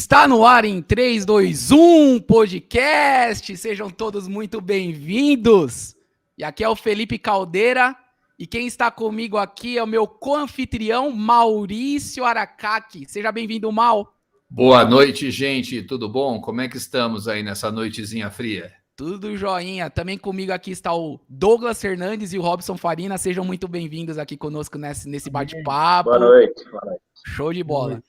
Está no ar em 3, 2, 1 podcast. Sejam todos muito bem-vindos. E aqui é o Felipe Caldeira. E quem está comigo aqui é o meu co-anfitrião, Maurício Aracaki. Seja bem-vindo, Mal. Boa noite, gente. Tudo bom? Como é que estamos aí nessa noitezinha fria? Tudo joinha. Também comigo aqui está o Douglas Fernandes e o Robson Farina. Sejam muito bem-vindos aqui conosco nesse bate-papo. Boa noite. Show de bola.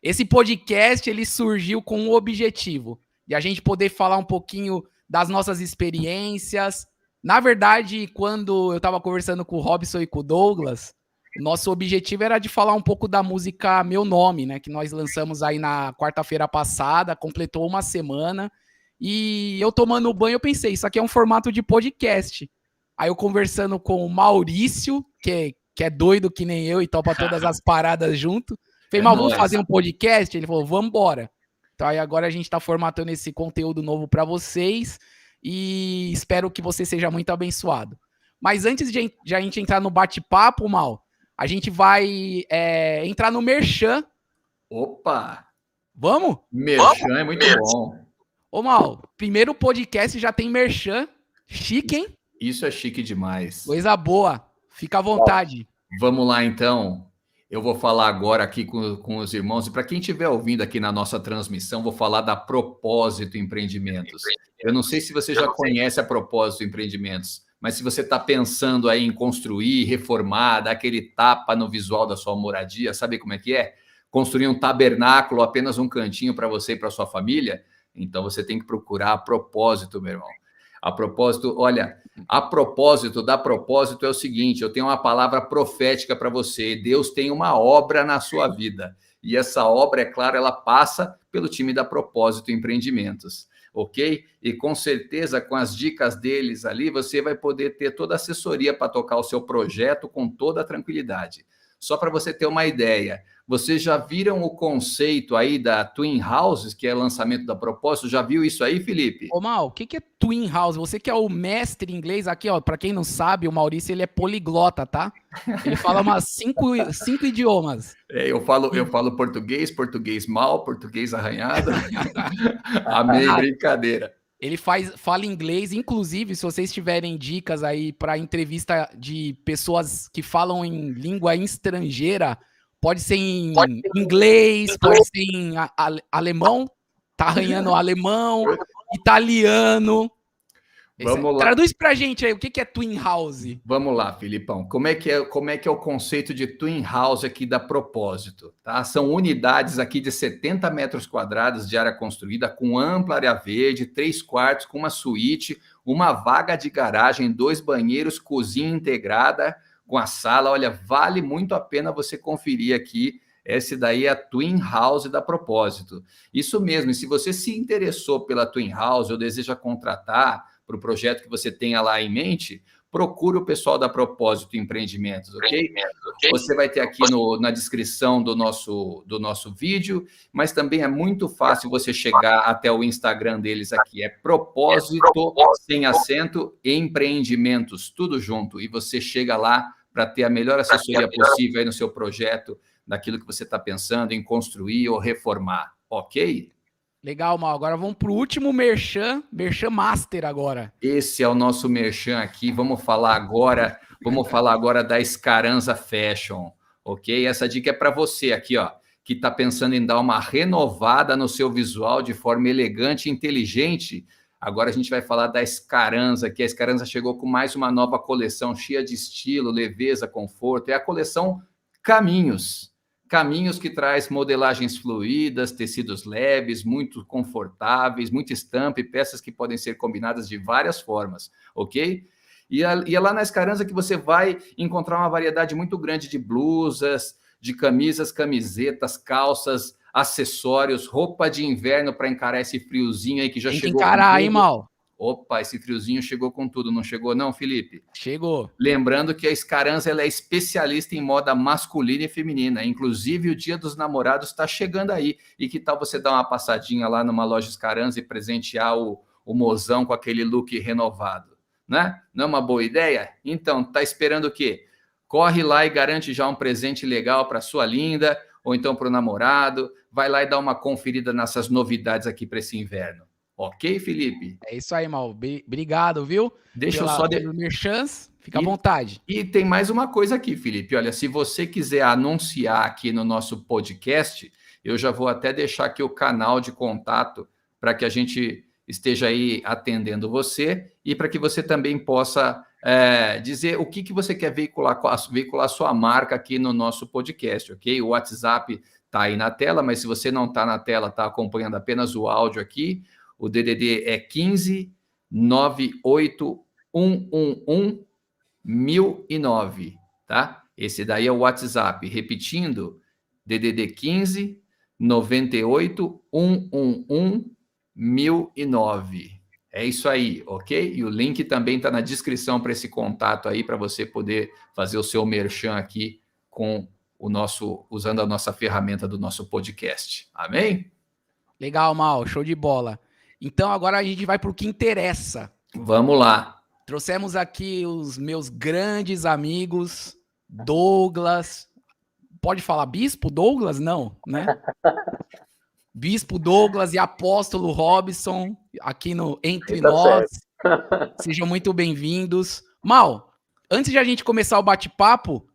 Esse podcast, ele surgiu com um objetivo, de a gente poder falar um pouquinho das nossas experiências. Na verdade, quando eu estava conversando com o Robson e com o Douglas, nosso objetivo era de falar um pouco da música Meu Nome, né? Que nós lançamos aí na quarta-feira passada, completou uma semana. E eu tomando banho, eu pensei, isso aqui é um formato de podcast. Aí eu conversando com o Maurício, que é doido que nem eu e topa todas as paradas junto. Falei, mas vamos fazer um podcast? Ele falou, vamos embora. Então aí agora a gente está formatando esse conteúdo novo para vocês e espero que você seja muito abençoado. Mas antes de a gente entrar no bate-papo, Mal, a gente vai entrar no Merchan. Opa! Vamos? Merchan é muito bom. Ô, Mal, primeiro podcast já tem Merchan. Chique, hein? Isso é chique demais. Coisa boa. Fica à vontade. Vamos lá, então. Eu vou falar agora aqui com os irmãos, e para quem estiver ouvindo aqui na nossa transmissão, vou falar da Propósito Empreendimentos. Eu não sei se você já conhece a Propósito Empreendimentos, mas se você está pensando aí em construir, reformar, dar aquele tapa no visual da sua moradia, sabe como é que é? Construir um tabernáculo, apenas um cantinho para você e para sua família? Então você tem que procurar a Propósito, meu irmão. A propósito, olha, a propósito da Propósito é o seguinte, eu tenho uma palavra profética para você. Deus tem uma obra na sua vida. E essa obra, é claro, ela passa pelo time da Propósito Empreendimentos, ok? E com certeza, com as dicas deles ali, você vai poder ter toda a assessoria para tocar o seu projeto com toda a tranquilidade. Só para você ter uma ideia, vocês já viram o conceito aí da Twin Houses, que é lançamento da Propósito? Já viu isso aí, Felipe? Ô, Mal, o que é Twin House? Você que é o mestre em inglês aqui, ó, para quem não sabe, o Maurício, ele é poliglota, tá? Ele fala umas cinco idiomas. Eu falo português mal, português arranhado. Amém, brincadeira. Ele fala inglês, inclusive, se vocês tiverem dicas aí para entrevista de pessoas que falam em língua estrangeira, pode ser em inglês, pode ser em alemão, tá arranhando alemão, italiano. Vamos lá. Traduz pra gente aí, o que é Twin House? Vamos lá, Filipão. Como é que é o conceito de Twin House aqui da Propósito? Tá? São unidades aqui de 70 metros quadrados de área construída, com ampla área verde, 3 quartos, com uma suíte, uma vaga de garagem, 2 banheiros, cozinha integrada com a sala. Olha, vale muito a pena você conferir aqui. Essa daí é a Twin House da Propósito. Isso mesmo, e se você se interessou pela Twin House ou deseja contratar para o projeto que você tenha lá em mente, procure o pessoal da Propósito Empreendimentos, ok? Você vai ter aqui na descrição do nosso vídeo, mas também é muito fácil você chegar até o Instagram deles aqui. É Propósito, sem acento, Empreendimentos, tudo junto. E você chega lá para ter a melhor assessoria possível aí no seu projeto, daquilo que você está pensando em construir ou reformar, ok? Legal, Mal. Agora vamos para o último Merchan Master agora. Esse é o nosso Merchan aqui. Vamos falar agora da Scaranza Fashion, ok? Essa dica é para você aqui, ó, que está pensando em dar uma renovada no seu visual de forma elegante e inteligente. Agora a gente vai falar da Scaranza, que a Scaranza chegou com mais uma nova coleção cheia de estilo, leveza, conforto. É a coleção Caminhos que traz modelagens fluídas, tecidos leves, muito confortáveis, muita estampa e peças que podem ser combinadas de várias formas, ok? E é lá na Scaranza que você vai encontrar uma variedade muito grande de blusas, de camisas, camisetas, calças, acessórios, roupa de inverno para encarar esse friozinho aí que já chegou. Tem que encarar, hein, Mal? Opa, esse friozinho chegou com tudo, não chegou não, Felipe? Chegou. Lembrando que a Scaranza ela é especialista em moda masculina e feminina, inclusive o Dia dos Namorados está chegando aí. E que tal você dar uma passadinha lá numa loja Scaranza e presentear o mozão com aquele look renovado, né? Não é uma boa ideia? Então, tá esperando o quê? Corre lá e garante já um presente legal para sua linda, ou então para o namorado. Vai lá e dá uma conferida nessas novidades aqui para esse inverno. Ok, Felipe? É isso aí, Mal. Obrigado, viu? Deixa eu só... Pelos merchans. Fica à vontade. E tem mais uma coisa aqui, Felipe. Olha, se você quiser anunciar aqui no nosso podcast, eu já vou até deixar aqui o canal de contato para que a gente esteja aí atendendo você e para que você também possa dizer o que você quer veicular sua marca aqui no nosso podcast, ok? O WhatsApp está aí na tela, mas se você não está na tela, está acompanhando apenas o áudio aqui, o DDD é 15 98 111 1009, tá? Esse daí é o WhatsApp. Repetindo, DDD 15 98 111 1009. É isso aí, ok? E o link também está na descrição para esse contato aí, para você poder fazer o seu merchan aqui com usando a nossa ferramenta do nosso podcast. Amém? Legal, Mal. Show de bola. Então agora a gente vai para o que interessa. Vamos lá. Trouxemos aqui os meus grandes amigos, Douglas. Pode falar Bispo Douglas? Não, né? Bispo Douglas e Apóstolo Robson, aqui no Entre Nós. Sejam muito bem-vindos. Mal, antes de a gente começar o bate-papo,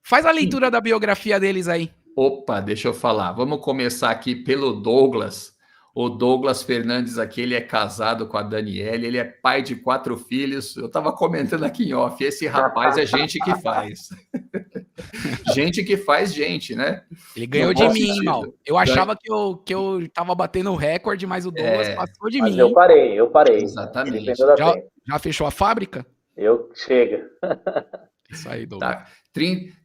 faz a leitura da biografia deles aí. Opa, deixa eu falar. Vamos começar aqui pelo Douglas. O Douglas Fernandes aqui, ele é casado com a Daniele, ele é pai de 4 filhos. Eu estava comentando aqui em off, esse rapaz é gente que faz. Gente que faz gente, né? Ele ganhou de mim, Mal. Eu achava que eu tava batendo o recorde, mas o Douglas passou de mim. Mas eu parei. Exatamente. Já fechou a fábrica? Chega. Isso aí, Douglas. Tá.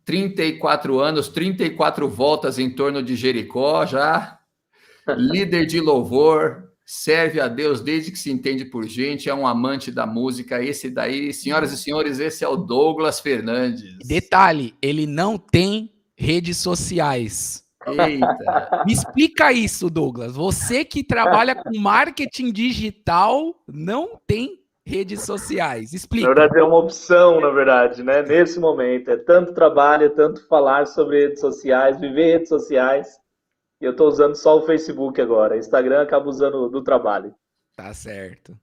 34 anos, 34 voltas em torno de Jericó já. Líder de louvor, serve a Deus desde que se entende por gente, é um amante da música. Esse daí, senhoras e senhores, esse é o Douglas Fernandes. Detalhe, ele não tem redes sociais. Eita. Me explica isso, Douglas. Você que trabalha com marketing digital não tem redes sociais. Explica. Na verdade, é uma opção, na verdade, né? Nesse momento. É tanto trabalho, é tanto falar sobre redes sociais, viver redes sociais. E eu estou usando só o Facebook agora. Instagram acaba usando do trabalho. Tá certo.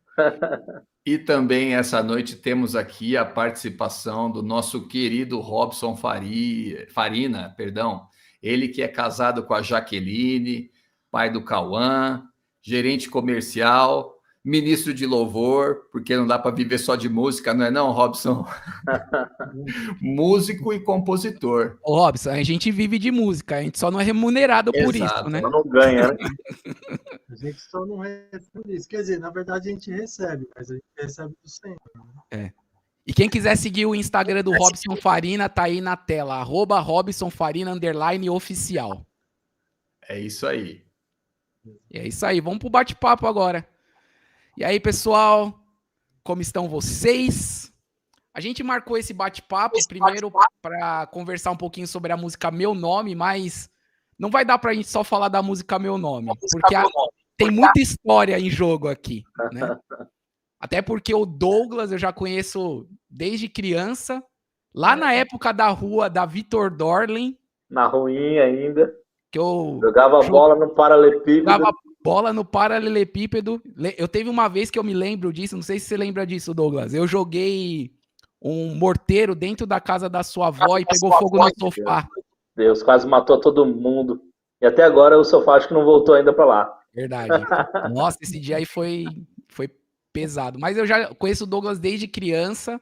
E também essa noite temos aqui a participação do nosso querido Robson Farina, perdão. Ele que é casado com a Jaqueline, pai do Cauã, gerente comercial, ministro de louvor, porque não dá para viver só de música, não é não, Robson? Músico e compositor. Ô, Robson, a gente vive de música, a gente só não é remunerado por isso, né? Não ganha, né? A gente só não recebe isso. Quer dizer, na verdade a gente recebe, mas a gente recebe do Senhor. É. E quem quiser seguir o Instagram do Robson Farina, tá aí na tela, @RobsonFarina_oficial. É isso aí. É isso aí, vamos pro bate-papo agora. E aí, pessoal, como estão vocês? A gente marcou esse bate-papo primeiro para conversar um pouquinho sobre a música Meu Nome, mas não vai dar para a gente só falar da música Meu Nome, porque tem muita história em jogo aqui, né? Até porque o Douglas eu já conheço desde criança, lá na época da rua da Vitor Dorlen. Na ruinha ainda. Que eu jogava bola no paralelepípedo. Jogava bola no paralelepípedo. Eu teve uma vez que eu me lembro disso, não sei se você lembra disso, Douglas. Eu joguei um morteiro dentro da casa da sua avó e pegou fogo no sofá. Deus, quase matou todo mundo. E até agora o sofá acho que não voltou ainda para lá. Verdade. Nossa, esse dia aí foi pesado. Mas eu já conheço o Douglas desde criança,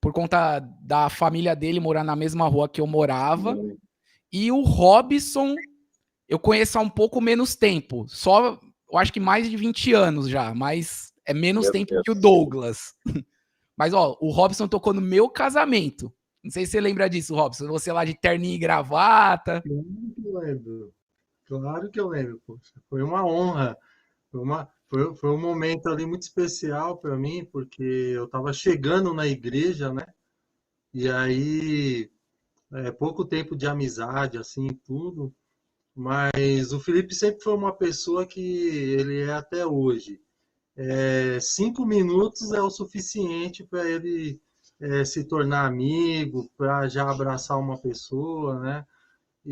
por conta da família dele morar na mesma rua que eu morava. E o Robson eu conheço há um pouco menos tempo. Só, eu acho que mais de 20 anos já, mas é menos tempo que o Douglas. Mas, ó, o Robson tocou no meu casamento. Não sei se você lembra disso, Robson. Você lá de terninho e gravata. Claro que eu lembro. Claro que eu lembro, poxa. Foi uma honra. Foi um momento ali muito especial para mim, porque eu estava chegando na igreja, né? E aí, pouco tempo de amizade, assim, tudo. Mas o Felipe sempre foi uma pessoa que ele é até hoje. 5 minutos é o suficiente para ele se tornar amigo, para já abraçar uma pessoa, né?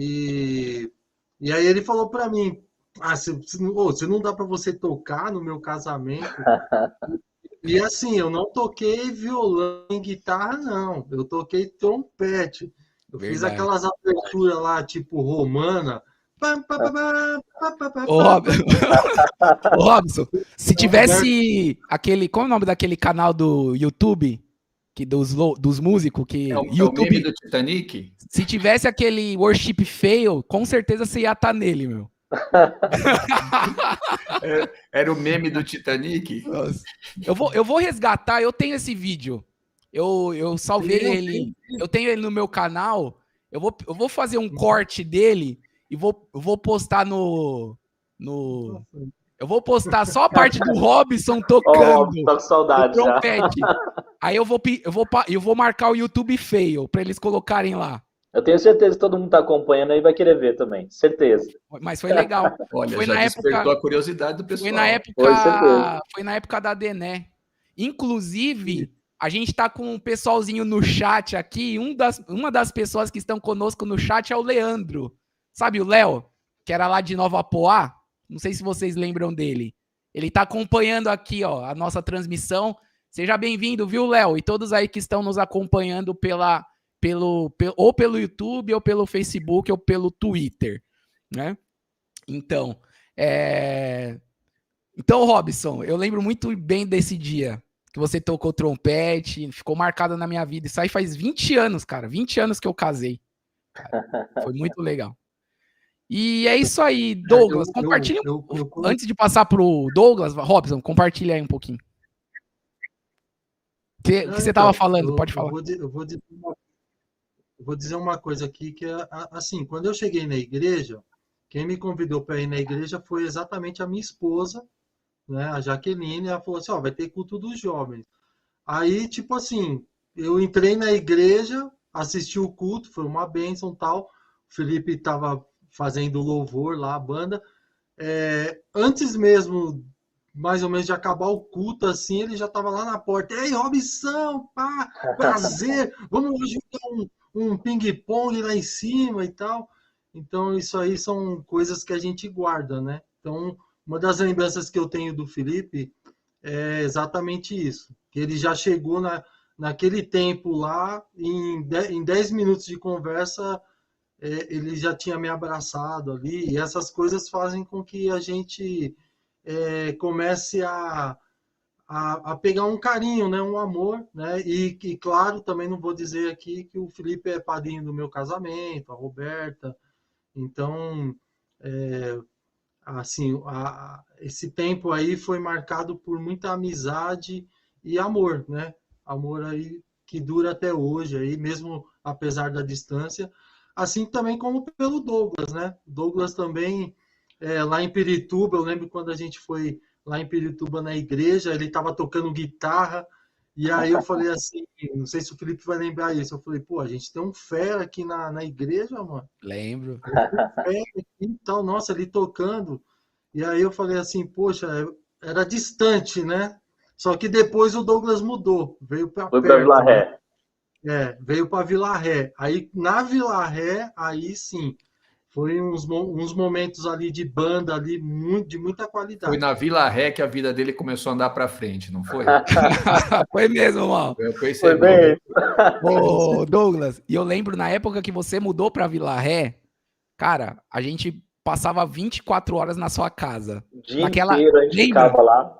E aí ele falou para mim, se não dá para você tocar no meu casamento. E assim, eu não toquei violão e guitarra, não. Eu toquei trompete. Eu fiz Verdade. aquelas aberturas lá, tipo romana. Ô, Ô, Robson, se tivesse aquele. Qual é o nome daquele canal do YouTube? Dos músicos que. É o meme YouTube. do Titanic? Se tivesse aquele worship fail, com certeza você ia estar nele, meu. Era o meme do Titanic? Nossa. Eu vou resgatar, eu tenho esse vídeo. Eu salvei ele. Eu tenho ele no meu canal. Eu vou fazer um corte dele e vou postar eu vou postar só a parte do Robson tocando Tô com saudade o já. trompete. Aí eu vou marcar o YouTube fail para eles colocarem lá. Eu tenho certeza que todo mundo tá acompanhando aí vai querer ver também. Certeza. Mas foi legal. Olha, Foi já na despertou época, a curiosidade do pessoal. foi na época da Dené. Inclusive, a gente tá com um pessoalzinho no chat aqui. Uma das pessoas que estão conosco no chat é o Leandro. Sabe o Léo? Que era lá de Nova Poá? Não sei se vocês lembram dele. Ele tá acompanhando aqui, ó, a nossa transmissão. Seja bem-vindo, viu, Léo? E todos aí que estão nos acompanhando ou pelo YouTube, ou pelo Facebook, ou pelo Twitter, né? Então, Robson, eu lembro muito bem desse dia que você tocou trompete, ficou marcado na minha vida. Isso aí faz 20 anos, cara. 20 anos que eu casei. Cara. Foi muito legal. E é isso aí, Douglas. Compartilha. Antes de passar pro Douglas, Robson, compartilha aí um pouquinho. O que você estava falando? Pode falar. Eu vou dizer uma coisa aqui que é assim, quando eu cheguei na igreja, quem me convidou para ir na igreja foi exatamente a minha esposa, né, a Jaqueline. Ela falou assim, ó, vai ter culto dos jovens. Aí, tipo assim, eu entrei na igreja, assisti o culto, foi uma bênção, tal. O Felipe estava fazendo louvor lá, a banda. Antes mesmo, mais ou menos, de acabar o culto, assim, ele já estava lá na porta. Ei, Robson, pá, prazer, vamos jogar um ping-pong lá em cima e tal. Então, isso aí são coisas que a gente guarda, né? Então, uma das lembranças que eu tenho do Felipe é exatamente isso. Que ele já chegou naquele tempo lá, em 10 minutos de conversa, ele já tinha me abraçado ali. E essas coisas fazem com que a gente comece a pegar um carinho, né, um amor, né, e claro, também não vou dizer aqui que o Felipe é padrinho do meu casamento, a Roberta, então, assim, esse tempo aí foi marcado por muita amizade e amor, né, amor aí que dura até hoje, aí, mesmo apesar da distância, assim também como pelo Douglas, né, Douglas também, lá em Pirituba, eu lembro quando a gente foi lá em Pirituba na igreja, ele estava tocando guitarra, e aí eu falei assim, não sei se o Felipe vai lembrar isso, eu falei, pô, a gente tem um fera aqui na igreja, mano. Lembro. Fera aqui e tal, nossa, ele tocando. E aí eu falei assim, poxa, era distante, né? Só que depois o Douglas mudou, veio para perto. Foi para Vila Ré. Né? Veio para Vila Ré. Aí na Vila Ré, aí sim, foi uns momentos ali de banda ali de muita qualidade. Foi na Vila Ré que a vida dele começou a andar para frente, não foi? Foi mesmo, mal. Foi bem. Ô, Douglas, e eu lembro na época que você mudou para Vila Ré, cara, a gente passava 24 horas na sua casa. O dia inteiro a gente ficava lá.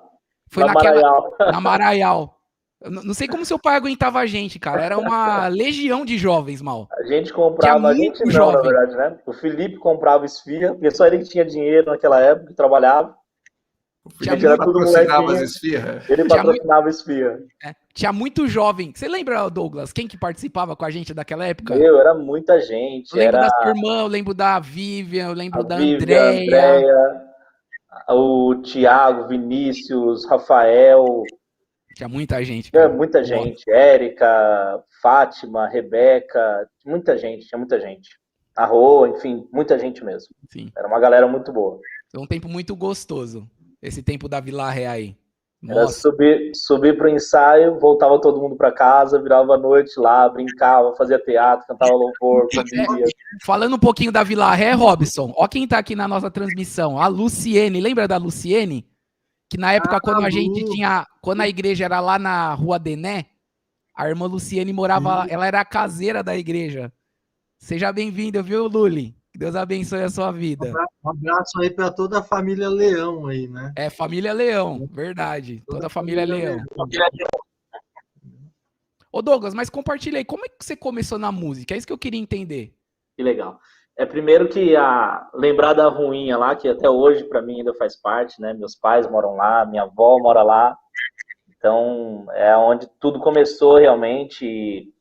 Foi na Maraial. Eu não sei como seu pai aguentava a gente, cara. Era uma legião de jovens, mal. A gente comprava, a gente não, jovem. Na verdade, né? O Felipe comprava esfirra, porque só ele que tinha dinheiro naquela época, que trabalhava. O Felipe era tudo patrocinava as esfirras. Ele patrocinava esfirra. Tinha muito jovem. Você lembra, Douglas, quem que participava com a gente daquela época? Era muita gente. Eu lembro da sua irmã, eu lembro da Vivian, eu lembro da Andréia. O Thiago, Vinícius, Rafael. Tinha muita gente. Cara. Muita gente. Érica, Fátima, Rebeca, muita gente, tinha muita gente. A Rô, enfim, muita gente mesmo. Sim. Era uma galera muito boa. Foi um tempo muito gostoso, esse tempo da Vila Ré aí. Era Nossa. subir pro ensaio, voltava todo mundo para casa, virava a noite lá, brincava, fazia teatro, cantava louvor, comia. Falando um pouquinho da Vila Ré, Robson, ó quem tá aqui na nossa transmissão, a Luciene, lembra da Luciene? Que na época, quando a gente tinha, quando a igreja era lá na Rua Dené, a irmã Luciene morava lá, ela era a caseira da igreja. Seja bem-vindo, viu, Luli? Que Deus abençoe a sua vida. Um abraço aí para toda a família Leão aí, né? É, família Leão, verdade. Toda a família Leão. Ô Douglas, mas compartilha aí, como é que você começou na música? É isso que eu queria entender. Que legal. Primeiro que lembrar da Ruinha lá, que até hoje para mim ainda faz parte, né? Meus pais moram lá, minha avó mora lá. Então, é onde tudo começou realmente.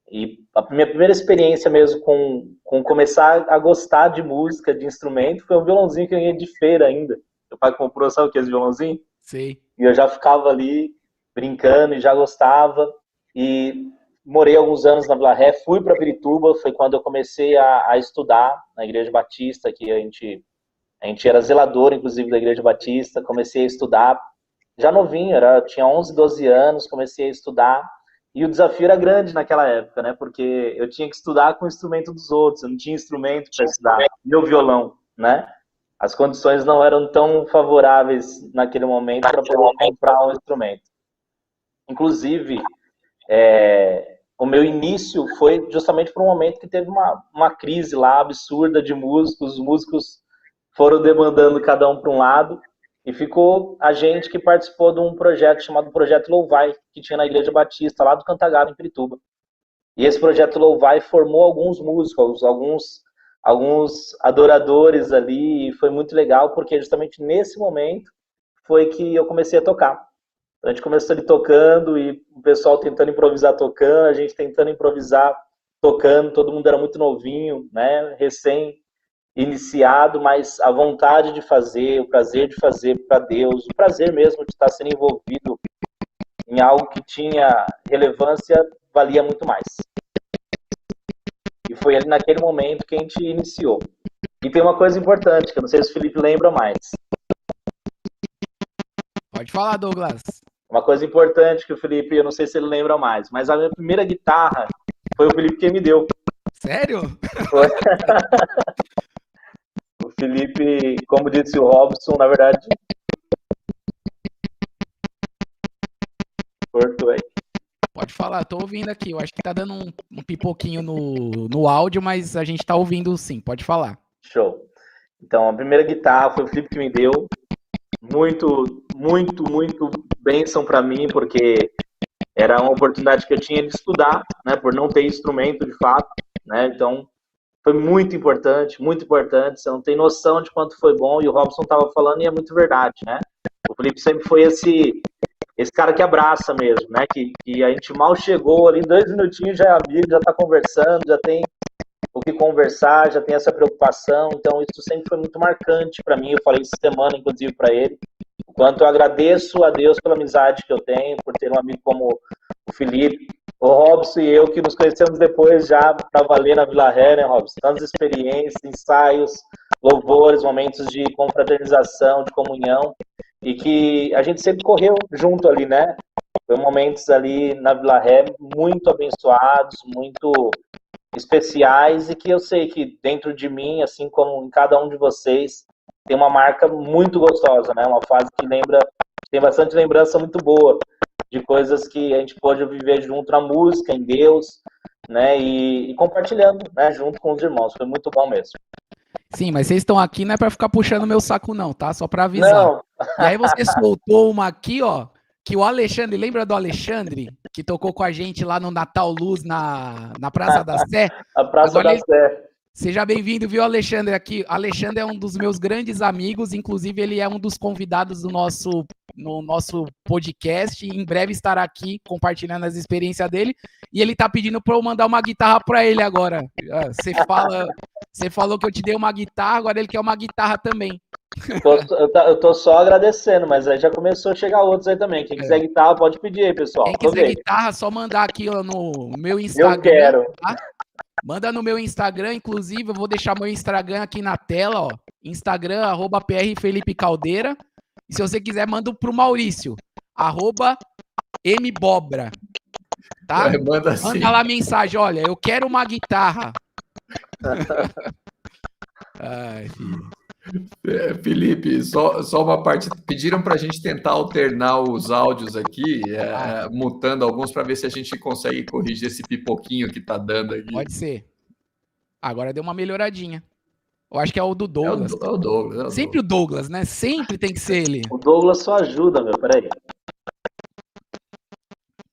E a minha primeira experiência mesmo com começar a gostar de música, de instrumento, foi um violãozinho que eu ganhei de feira ainda. Meu pai comprou, sabe o que é esse violãozinho? Sei. E eu já ficava ali brincando e já gostava. E morei alguns anos na Vila Ré, fui para Pirituba, foi quando eu comecei a estudar na Igreja Batista, que a gente era zelador, inclusive, da Igreja Batista. Comecei a estudar, já novinho, tinha 11, 12 anos, comecei a estudar. E o desafio era grande naquela época, né? Porque eu tinha que estudar com o instrumento dos outros, eu não tinha instrumento para estudar, meu violão, né? As condições não eram tão favoráveis naquele momento para poder comprar um instrumento. Inclusive, o meu início foi justamente por um momento que teve uma crise lá absurda de músicos, os músicos foram demandando cada um para um lado, e ficou a gente que participou de um projeto chamado Projeto Louvai, que tinha na Igreja Batista, lá do Cantagalo, em Pirituba. E esse Projeto Louvai formou alguns músicos, alguns adoradores ali, e foi muito legal, porque justamente nesse momento foi que eu comecei a tocar. A gente começou ali tocando, e o pessoal tentando improvisar tocando, a gente tentando improvisar tocando, todo mundo era muito novinho, né, recém-iniciado, mas a vontade de fazer, o prazer de fazer para Deus, o prazer mesmo de estar sendo envolvido em algo que tinha relevância, valia muito mais. E foi ali naquele momento que a gente iniciou. E tem uma coisa importante, que eu não sei se o Felipe lembra mais. Pode falar, Douglas. Uma coisa importante que o Felipe, eu não sei se ele lembra mais, mas a minha primeira guitarra foi o Felipe que me deu. Sério? Foi. O Felipe, como disse o Robson, na verdade... Cortou aí. Pode falar, tô ouvindo aqui. Eu acho que tá dando um pipoquinho no áudio, mas a gente tá ouvindo sim. Pode falar. Show. Então, a primeira guitarra foi o Felipe que me deu. Muito, muito, muito bênção para mim, porque era uma oportunidade que eu tinha de estudar, né, por não ter instrumento de fato, né, então foi muito importante, você não tem noção de quanto foi bom, e o Robson estava falando e é muito verdade, né, o Felipe sempre foi esse cara que abraça mesmo, né, que a gente mal chegou ali, 2 minutinhos já é amigo, já está conversando, já tem o que conversar, já tem essa preocupação, então isso sempre foi muito marcante para mim, eu falei essa semana, inclusive, para ele, o quanto eu agradeço a Deus pela amizade que eu tenho, por ter um amigo como o Felipe, o Robson e eu, que nos conhecemos depois já para valer na Vila Ré, né, Robson? Tantas experiências, ensaios, louvores, momentos de confraternização, de comunhão, e que a gente sempre correu junto ali, né? Foi momentos ali na Vila Ré muito abençoados, muito especiais, e que eu sei que dentro de mim, assim como em cada um de vocês, tem uma marca muito gostosa, né? Uma fase que tem bastante lembrança muito boa de coisas que a gente pôde viver junto na música, em Deus, né? E compartilhando, né? Junto com os irmãos. Foi muito bom mesmo. Sim, mas vocês estão aqui não é para ficar puxando meu saco não, tá? Só para avisar. Não. E aí você soltou uma aqui, ó, que o Alexandre, lembra do Alexandre? Que tocou com a gente lá no Natal Luz na Praça da Sé? A Praça da Sé. Seja bem-vindo, viu, Alexandre, aqui. Alexandre é um dos meus grandes amigos, inclusive ele é um dos convidados no nosso podcast, e em breve estará aqui compartilhando as experiências dele, e ele tá pedindo para eu mandar uma guitarra para ele agora. Você falou que eu te dei uma guitarra, agora ele quer uma guitarra também. Eu tô só agradecendo, mas aí já começou a chegar outros aí também. Quem quiser guitarra, pode pedir aí, pessoal. Quem quiser guitarra, só mandar aqui ó, no meu Instagram. Eu quero. Tá? Manda no meu Instagram, inclusive, eu vou deixar meu Instagram aqui na tela, ó. Instagram, @PRFelipeCaldeira. E se você quiser, manda pro Maurício. @mbobra, tá? Manda assim. Manda lá a mensagem, olha, eu quero uma guitarra. Ai, filho. Felipe, só uma parte. Pediram para a gente tentar alternar os áudios aqui, mutando alguns, para ver se a gente consegue corrigir esse pipoquinho que tá dando aqui. Pode ser. Agora deu uma melhoradinha. Eu acho que é o do Douglas. É o Douglas. Sempre o Douglas, né? Sempre tem que ser ele. O Douglas só ajuda, meu, peraí.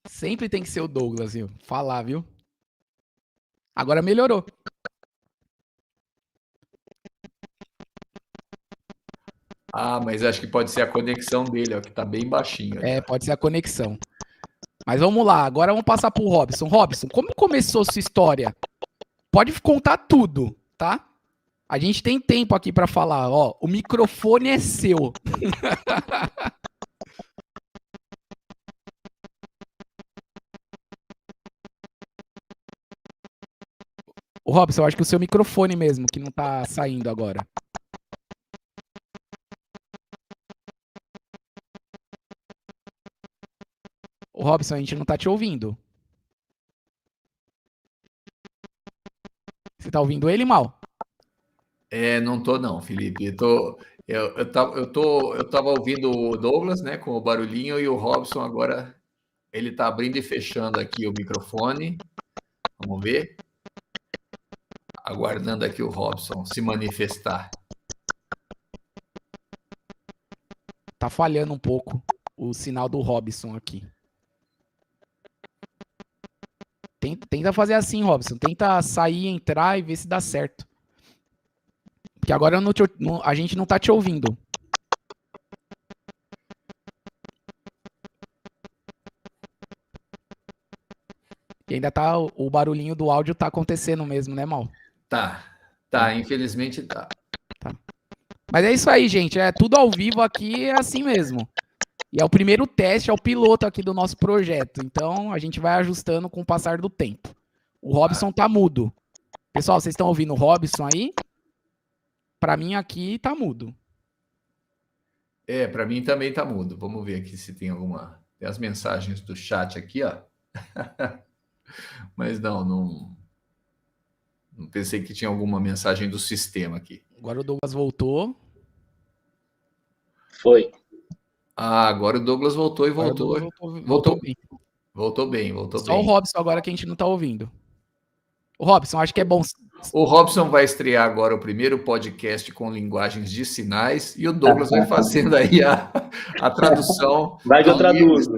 Sempre tem que ser o Douglas, viu? Falar, viu? Agora melhorou. Ah, mas acho que pode ser a conexão dele, ó, que tá bem baixinho. É, pode ser a conexão. Mas vamos lá, agora vamos passar pro Robson. Robson, como começou sua história? Pode contar tudo, tá? A gente tem tempo aqui pra falar, ó. O microfone é seu. Ô, Robson, eu acho que o seu microfone mesmo, que não tá saindo agora. Ô, Robson, a gente não tá te ouvindo. Você tá ouvindo ele, Mal? Não tô não, Felipe. Eu tava ouvindo o Douglas, né, com o barulhinho, e o Robson agora, ele tá abrindo e fechando aqui o microfone. Vamos ver. Aguardando aqui o Robson se manifestar. Tá falhando um pouco o sinal do Robson aqui. Tenta fazer assim, Robson. Tenta sair, entrar e ver se dá certo. Porque agora a gente não tá te ouvindo. E ainda tá, o barulhinho do áudio tá acontecendo mesmo, né, Mal? Tá, infelizmente tá. Mas é isso aí, gente. É tudo ao vivo aqui, é assim mesmo. E é o primeiro teste, é o piloto aqui do nosso projeto. Então, a gente vai ajustando com o passar do tempo. O Robson tá mudo. Pessoal, vocês estão ouvindo o Robson aí? Pra mim aqui tá mudo. Pra mim também tá mudo. Vamos ver aqui se tem alguma... Tem as mensagens do chat aqui, ó. Mas não pensei que tinha alguma mensagem do sistema aqui. Agora o Douglas voltou. Foi. Ah, agora o Douglas voltou e voltou. Voltou bem. Voltou bem. Só o Robson agora que a gente não tá ouvindo. O Robson, acho que é bom. O Robson vai estrear agora o primeiro podcast com linguagens de sinais e o Douglas vai fazendo aí a tradução. Vai que eu traduzo.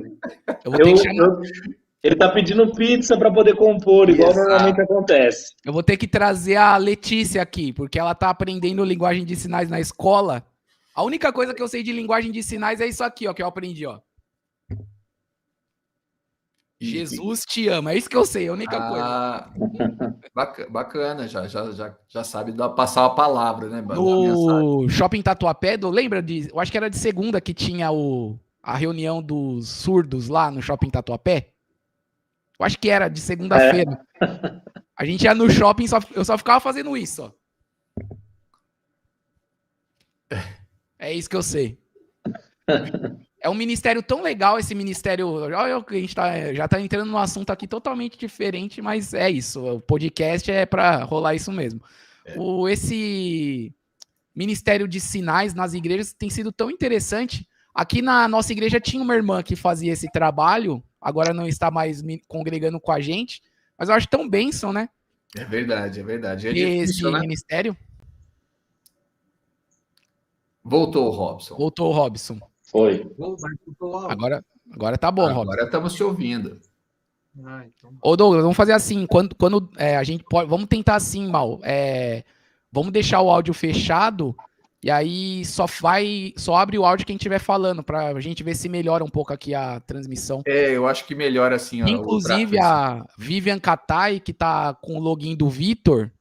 Ele tá pedindo pizza para poder compor, igual normalmente acontece. Eu vou ter que trazer a Letícia aqui, porque ela tá aprendendo linguagem de sinais na escola. A única coisa que eu sei de linguagem de sinais é isso aqui, ó, que eu aprendi, ó. Jesus te ama, é isso que eu sei, a única coisa. Bacana, já sabe passar a palavra, né? No Shopping Tatuapé, lembra eu acho que era de segunda que tinha a reunião dos surdos lá no Shopping Tatuapé? Eu acho que era de segunda-feira. A gente ia no shopping, eu só ficava fazendo isso, ó. É isso que eu sei. É um ministério tão legal, esse ministério. Olha, a gente já tá entrando num assunto aqui totalmente diferente, mas é isso. O podcast é para rolar isso mesmo. Esse ministério de sinais nas igrejas tem sido tão interessante. Aqui na nossa igreja tinha uma irmã que fazia esse trabalho, agora não está mais congregando com a gente, mas eu acho tão bênção, né? É verdade. É esse difícil, né? ministério. Voltou o Robson. Foi. Agora tá bom, Robson. Agora estamos te ouvindo. Ô, Douglas, vamos fazer assim. Quando a gente pode. Vamos tentar assim, Mal. Vamos deixar o áudio fechado. E aí só abre o áudio quem estiver falando, pra gente ver se melhora um pouco aqui a transmissão. Eu acho que melhora assim. Inclusive a Vivian Katai, que tá com o login do Vitor,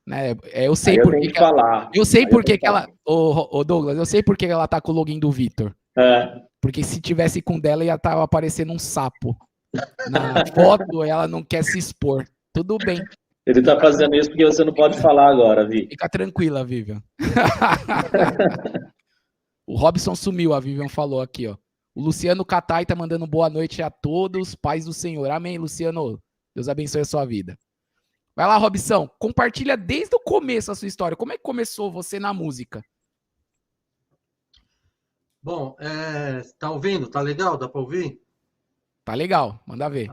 né? Eu sei por que ela. Eu sei por que ela. Ô, Douglas, eu sei por que ela tá com o login do Vitor. Porque se tivesse com dela, ia estar aparecendo um sapo. Na foto, ela não quer se expor. Tudo bem. Ele tá fazendo isso porque você não pode falar agora, Vi. Fica tranquila, Vivian. O Robson sumiu, a Vivian falou aqui, ó. O Luciano Catai tá mandando boa noite a todos, paz do Senhor. Amém, Luciano. Deus abençoe a sua vida. Vai lá, Robson, compartilha desde o começo a sua história. Como é que começou você na música? Bom, tá ouvindo? Tá legal? Dá para ouvir? Tá legal, manda ver.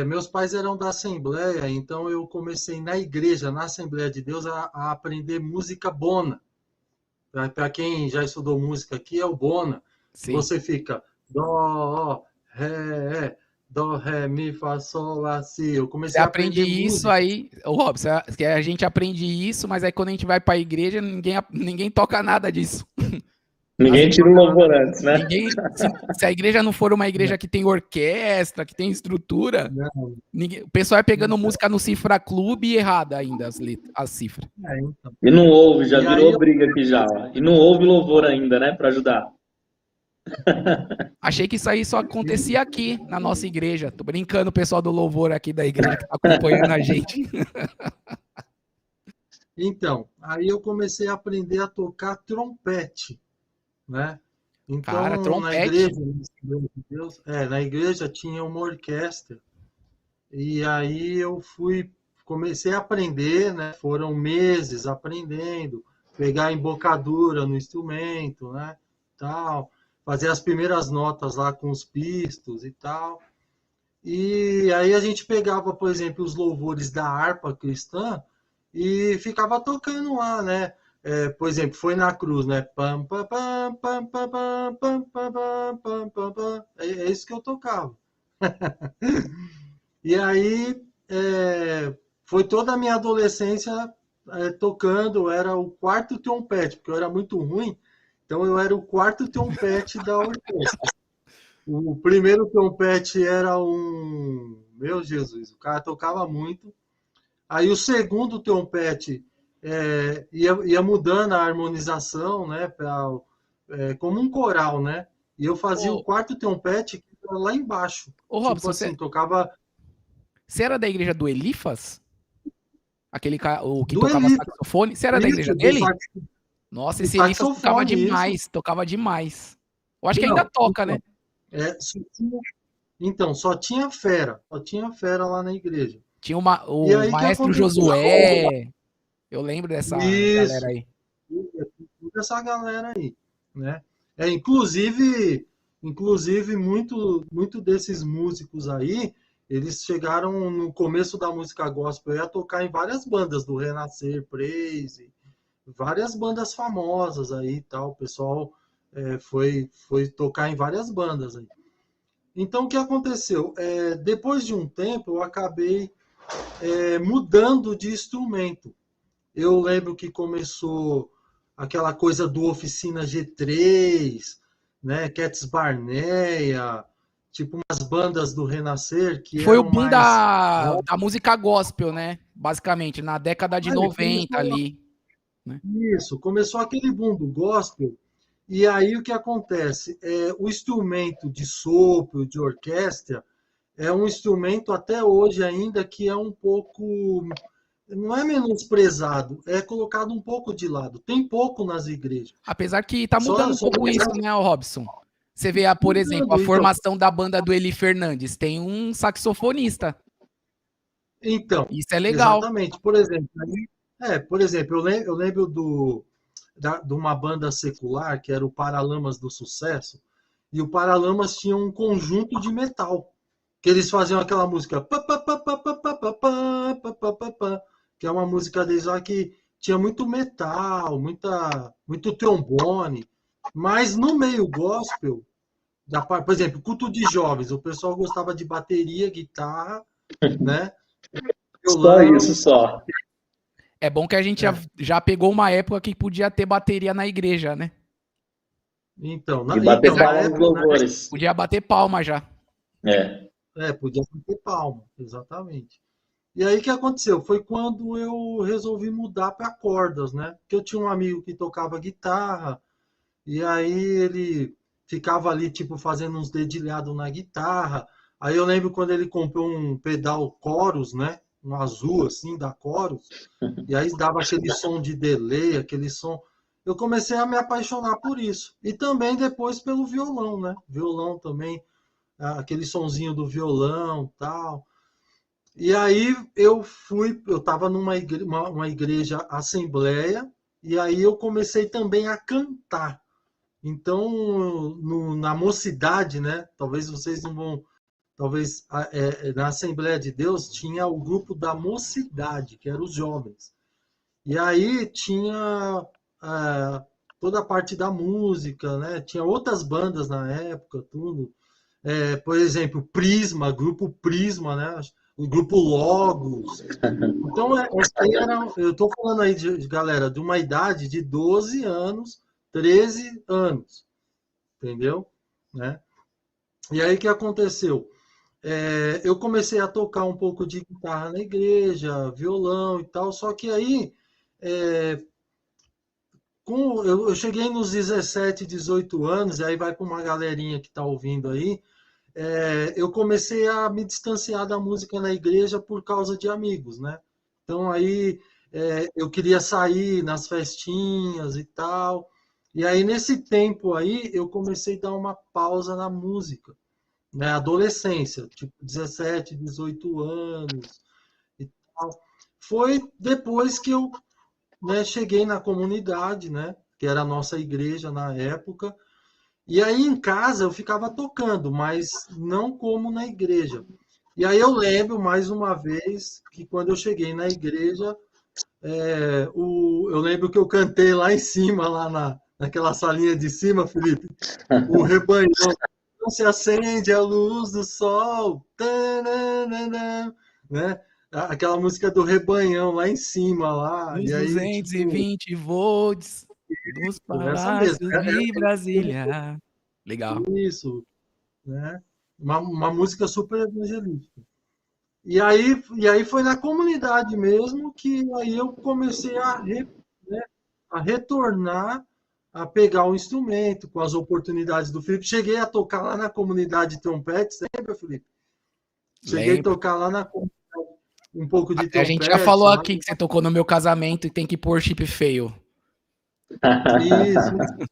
Meus pais eram da Assembleia, então eu comecei na igreja, na Assembleia de Deus, a aprender música bona. Para quem já estudou música aqui, é o bona. Sim. Você fica dó, ré, dó, ré, mi, fá, sol, lá, si. Eu comecei a aprender isso música. aí, Robson, a gente aprende isso, mas aí quando a gente vai para a igreja, ninguém toca nada disso. Ninguém tira o louvor antes, né? Se a igreja não for uma igreja que tem orquestra, que tem estrutura, o pessoal é pegando música no Cifra Clube e errada ainda as cifras. Então. E não ouve, já virou briga aqui já. E não ouve louvor ainda, né? Para ajudar. Achei que isso aí só acontecia aqui, na nossa igreja. Tô brincando, o pessoal do louvor aqui da igreja que tá acompanhando a gente. Então, aí eu comecei a aprender a tocar trompete, né? Então, Cara, trompete? Na igreja tinha uma orquestra. E aí comecei a aprender, né? Foram meses aprendendo, pegar a embocadura no instrumento, né? Tal, fazer as primeiras notas lá com os pistos e tal. E aí a gente pegava, por exemplo, os louvores da harpa cristã e ficava tocando lá, né? Por exemplo, foi na cruz, né? Pam, pam, pam, pam, pam, pam, pam, pam, pam, pam, pam. É isso que eu tocava. E aí foi toda a minha adolescência tocando, eu era o quarto trompete, porque eu era muito ruim, então eu era o quarto trompete da orquestra. O primeiro trompete era meu Jesus, o cara tocava muito. Aí o segundo trompete ia mudando a harmonização, né, como um coral, né? E eu fazia o quarto trompete que era lá embaixo. Robson, assim, tocava... Você era da igreja do Elifas? Aquele o que do tocava Elifas. saxofone? Você era da igreja dele? Nossa, esse Elifas tocava demais, isso. tocava demais. Eu acho que ainda toca, né? Só tinha fera lá na igreja. Tinha o maestro Josué. Eu lembro dessa galera aí. Dessa galera aí, né? Inclusive muito desses músicos aí, eles chegaram no começo da música gospel a tocar em várias bandas do Renascer, Praise, várias bandas famosas aí e tal. O pessoal foi tocar em várias bandas aí. Então, o que aconteceu? Depois de um tempo, eu acabei mudando de instrumento. Eu lembro que começou aquela coisa do Oficina G3, né? Cats Barneia, tipo umas bandas do Renascer que foi o boom da música gospel, né? Basicamente, na década de 90 ali. Né? Isso, começou aquele boom do gospel. E aí o que acontece? O instrumento de sopro, de orquestra, é um instrumento até hoje ainda que é um pouco... Não é menosprezado, é colocado um pouco de lado. Tem pouco nas igrejas. Apesar que tá mudando um pouco isso, né, Robson? Você vê, por exemplo, a formação da banda do Eli Fernandes. Tem um saxofonista. Então, isso é legal. Exatamente. Por exemplo, eu lembro de uma banda secular, que era o Paralamas do Sucesso, e o Paralamas tinha um conjunto de metal, que eles faziam aquela música, que é uma música deles lá que tinha muito metal, muito trombone, mas no meio gospel, por exemplo, culto de jovens, o pessoal gostava de bateria, guitarra, né? Só isso, só. É bom que a gente já pegou uma época que podia ter bateria na igreja, né? Então, bater palma nos louvores. Podia bater palma já. Podia bater palma, exatamente. E aí o que aconteceu? Foi quando eu resolvi mudar para cordas, né? Porque eu tinha um amigo que tocava guitarra, e aí ele ficava ali, tipo, fazendo uns dedilhados na guitarra. Aí eu lembro quando ele comprou um pedal Chorus, né? Um azul, assim, da Chorus. E aí dava aquele som de delay, aquele som... eu comecei a me apaixonar por isso. E também depois pelo violão, né? Violão também, aquele sonzinho do violão, tal. E aí eu estava numa uma igreja assembleia, e aí eu comecei também a cantar. Então, na mocidade, né? Talvez vocês não vão. Talvez na Assembleia de Deus tinha o grupo da mocidade, que eram os jovens. E aí tinha toda a parte da música, né? Tinha outras bandas na época, tudo. Por exemplo, Prisma, grupo Prisma, né? O grupo Logos. Então, eu estou falando aí, galera, de uma idade de 12 anos, 13 anos, entendeu? Né? E aí, o que aconteceu? Eu comecei a tocar um pouco de guitarra na igreja, violão e tal, só que aí, eu cheguei nos 17, 18 anos, e aí vai para uma galerinha que está ouvindo aí, eu comecei a me distanciar da música na igreja por causa de amigos, né? Então aí eu queria sair nas festinhas e tal. E aí nesse tempo aí eu comecei a dar uma pausa na música, né? Adolescência, tipo 17, 18 anos e tal. Foi depois que eu, né, cheguei na comunidade, né? Que era a nossa igreja na época. E aí em casa eu ficava tocando, mas não como na igreja. E aí eu lembro mais uma vez que quando eu cheguei na igreja, eu lembro que eu cantei lá em cima, naquela salinha de cima, Felipe, o rebanhão. Não se acende a luz do sol, tananana, né? Aquela música do rebanhão lá em cima, lá. Os E aí, 220 volts dos essa mesmo. palácios de Brasília. Legal. Isso, né? Uma música super evangelística. E aí foi na comunidade mesmo que aí eu comecei a retornar, a pegar o instrumento com as oportunidades do Felipe. Cheguei a tocar lá na comunidade de trompete, lembra, Felipe? Cheguei a tocar lá na comunidade um pouco de trompete. A gente já falou aqui que você tocou no meu casamento e tem que pôr chip feio. Isso.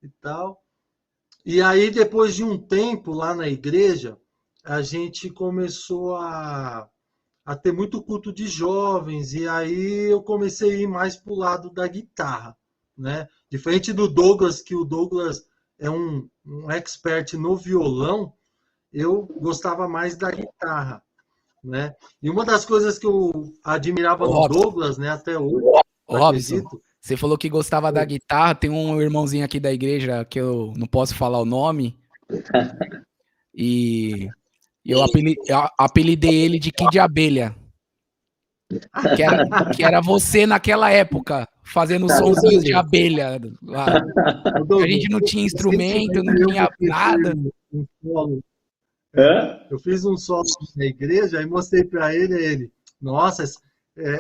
E tal. E aí, depois de um tempo lá na igreja, a gente começou a ter muito culto de jovens, e aí eu comecei a ir mais para o lado da guitarra, né? Diferente do Douglas, que o Douglas é um expert no violão, eu gostava mais da guitarra, né? E uma das coisas que eu admirava no Douglas, né, até hoje, Robson, você falou que gostava da guitarra, tem um irmãozinho aqui da igreja que eu não posso falar o nome, e eu apelidei ele de Kid Abelha, que era você naquela época, fazendo sonzinhos de abelha lá. A gente não tinha instrumento, não tinha nada. Eu fiz um solo na igreja e mostrei para ele, nossa,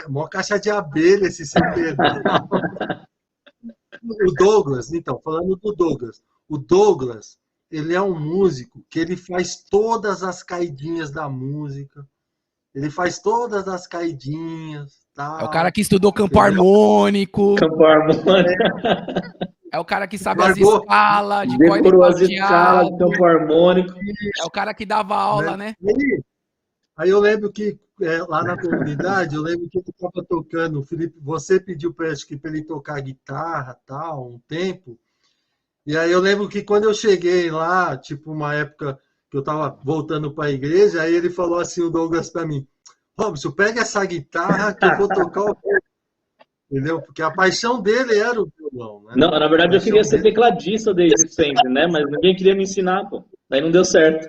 uma caixa de abelha esse CD. O Douglas, então, falando do Douglas, o Douglas, ele é um músico que ele faz todas as caidinhas da música, ele faz todas as caidinhas, tal. É o cara que estudou campo harmônico. Campo harmônico. É o cara que sabe as escalas de corda decorou as escalas de campo harmônico. É o cara que dava aula, né? Aí eu lembro que lá na comunidade, eu lembro que ele estava tocando, Felipe, você pediu para ele tocar guitarra, tal, um tempo. E aí eu lembro que quando eu cheguei lá, tipo uma época que eu estava voltando para a igreja, aí ele falou assim, o Douglas para mim, Robson, pega essa guitarra que eu vou tocar o violão. Entendeu? Porque a paixão dele era o violão, né? Não, na verdade eu queria ser tecladista desde sempre, né? Mas ninguém queria me ensinar, pô. Daí não deu certo.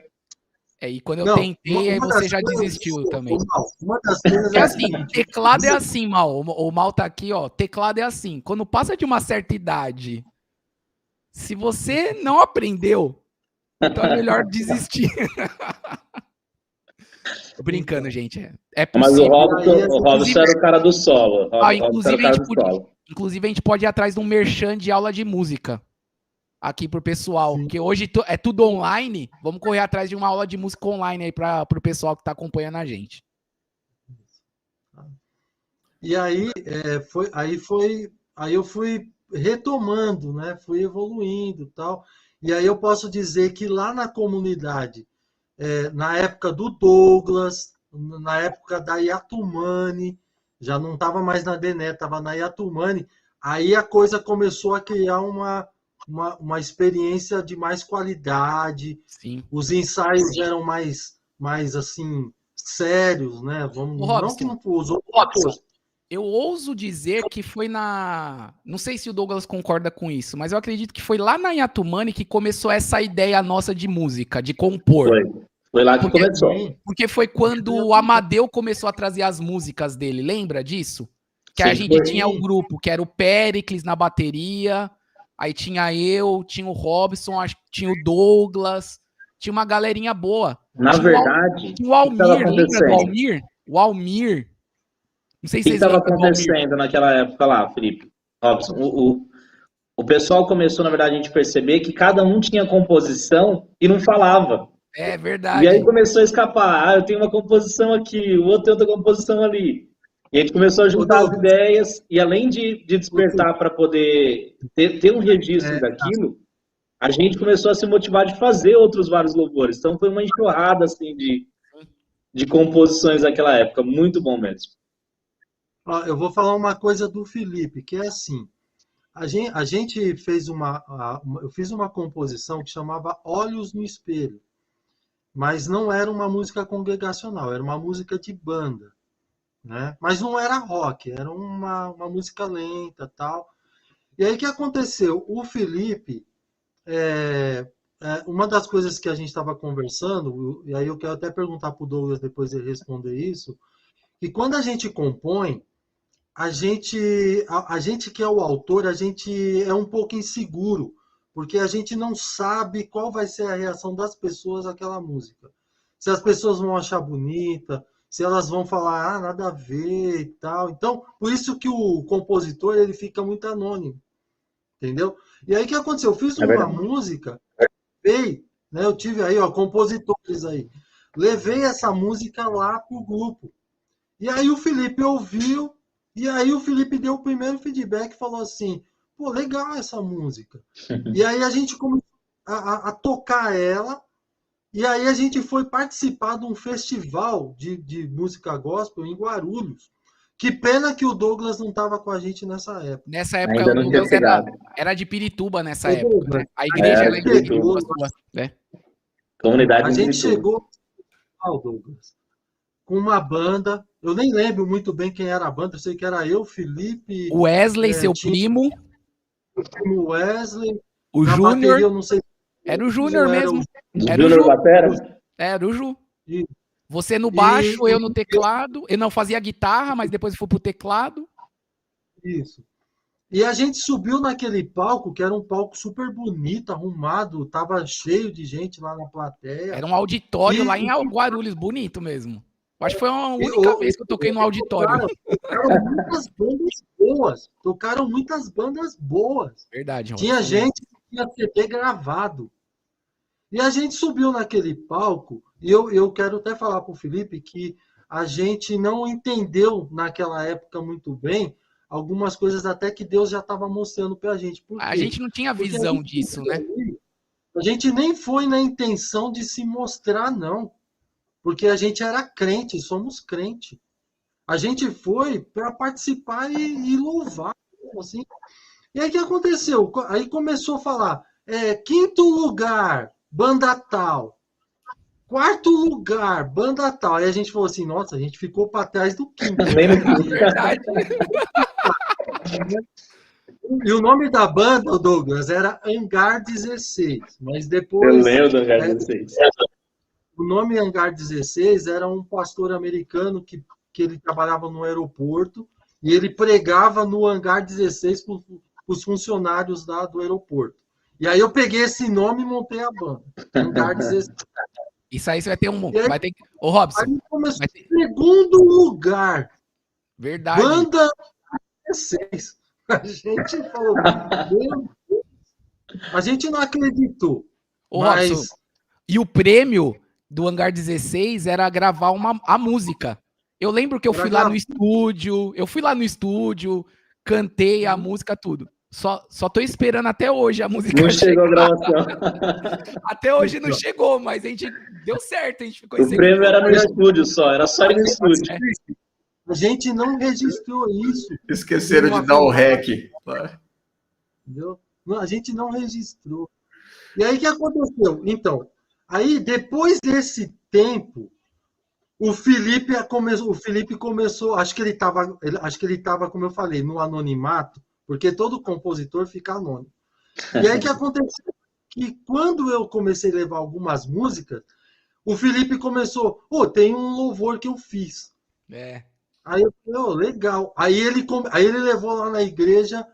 E quando eu tentei, aí você já desistiu também. Uma das coisas é assim, teclado é assim, Mal. O Mal tá aqui, ó. Teclado é assim. Quando passa de uma certa idade, se você não aprendeu, então é melhor desistir. Tô brincando, gente. É possível. Mas o Robson era o cara do solo. Inclusive, a gente pode ir atrás de um merchan de aula de música aqui pro pessoal. Porque hoje é tudo online. Vamos correr atrás de uma aula de música online aí pro pessoal que tá acompanhando a gente. E aí, aí eu fui retomando, né? Fui evoluindo e tal. E aí eu posso dizer que lá na comunidade, na época do Douglas, na época da Yatumani, já não estava mais na Dené, estava na Yatumani, aí a coisa começou a criar uma experiência de mais qualidade. Sim. Os ensaios eram mais assim, sérios, né? Vamos, não que não usou. Eu ouso dizer que foi na... Não sei se o Douglas concorda com isso, mas eu acredito que foi lá na Yatumani que começou essa ideia nossa de música, de compor. Foi lá que começou. Porque foi quando o Amadeu começou a trazer as músicas dele, lembra disso? Que a gente tinha o grupo, que era o Péricles na bateria, aí tinha eu, tinha o Robson, tinha o Douglas, tinha uma galerinha boa. Na verdade, tinha o Almir, lembra do Almir? O Almir. Não sei se o que estava acontecendo naquela época lá, Felipe? Robson, o pessoal começou, na verdade, a gente perceber que cada um tinha composição e não falava. É verdade. E aí começou a escapar. Eu tenho uma composição aqui, o outro tem outra composição ali. E a gente começou a juntar as ideias, e além de despertar para poder ter um registro daquilo, a gente começou a se motivar de fazer outros vários louvores. Então foi uma enxurrada assim, de composições naquela época. Muito bom mesmo. Eu vou falar uma coisa do Felipe, que é assim, a gente fez eu fiz uma composição que chamava Olhos no Espelho, mas não era uma música congregacional, era uma música de banda, né? Mas não era rock, era uma música lenta, tal. E aí o que aconteceu? O Felipe, uma das coisas que a gente estava conversando, e aí eu quero até perguntar para o Douglas depois ele responder isso, que quando a gente compõe, a gente que é o autor, a gente é um pouco inseguro, porque a gente não sabe qual vai ser a reação das pessoas àquela música. Se as pessoas vão achar bonita, se elas vão falar, nada a ver e tal. Então, por isso que o compositor ele fica muito anônimo, entendeu? E aí o que aconteceu? Eu fiz uma música, né? Eu tive aí, compositores aí. Levei essa música lá pro grupo. E aí o Felipe ouviu, e aí o Felipe deu o primeiro feedback e falou assim, pô, legal essa música. E aí a gente começou a tocar ela, e aí a gente foi participar de um festival de música gospel em Guarulhos. Que pena que o Douglas não estava com a gente nessa época. Nessa época o Douglas era de Pirituba nessa época, né? A igreja era de Pirituba. Comunidade a gente chegou ao Douglas com uma banda, eu nem lembro muito bem quem era a banda, eu sei que era eu, Felipe... O Wesley, seu primo. O primo Wesley. O Júnior. Eu não sei. Era o Júnior mesmo. Era o Júnior Batera? Era o Ju. Você no baixo, eu no teclado. Eu não fazia guitarra, mas depois fui pro teclado. Isso. E a gente subiu naquele palco, que era um palco super bonito, arrumado, tava cheio de gente lá na plateia. Era um auditório lá em Guarulhos, bonito mesmo. Acho que foi a única vez que eu toquei no auditório. Tocaram muitas bandas boas. Verdade. Tinha gente que tinha CD gravado. E a gente subiu naquele palco, e eu quero até falar para o Felipe que a gente não entendeu naquela época muito bem algumas coisas até que Deus já estava mostrando para a gente. A gente não tinha visão disso, né? A gente nem foi na intenção de se mostrar, não. Porque a gente era crente, somos crente. A gente foi para participar e louvar. Assim. E aí o que aconteceu? Aí começou a falar, quinto lugar, banda tal. Quarto lugar, banda tal. Aí a gente falou assim, nossa, a gente ficou para trás do quinto. Verdade. E o nome da banda, Douglas, era Hangar 16. Mas depois... Eu lembro do Hangar 16. O nome Hangar 16 era um pastor americano que ele trabalhava no aeroporto e ele pregava no Hangar 16 para os funcionários do aeroporto. E aí eu peguei esse nome e montei a banda. Hangar 16. Isso aí você vai ter vai ter... Ô, Robson. Aí começou em segundo lugar. Verdade. Banda 16. A gente falou, meu Deus. A gente não acreditou. Ô, Robson, e o prêmio do Hangar 16 era gravar a música. Eu lembro que eu fui lá no estúdio, cantei a música, tudo. Só tô esperando até hoje a música Não chegou a chegar. gravação. Até hoje não chegou, mas a gente deu certo, a gente ficou O prêmio era no lugar. estúdio só, era só ir no estúdio. A gente não registrou isso. Esqueceram de dar o REC. Entendeu? Não, a gente não registrou. E aí o que aconteceu? Então, aí depois desse tempo, o Felipe começou, acho que ele estava, como eu falei, no anonimato, porque todo compositor fica anônimo. E aí o que aconteceu? Que quando eu comecei a levar algumas músicas, o Felipe começou, tem um louvor que eu fiz. Aí eu falei, legal. Aí ele levou lá na igreja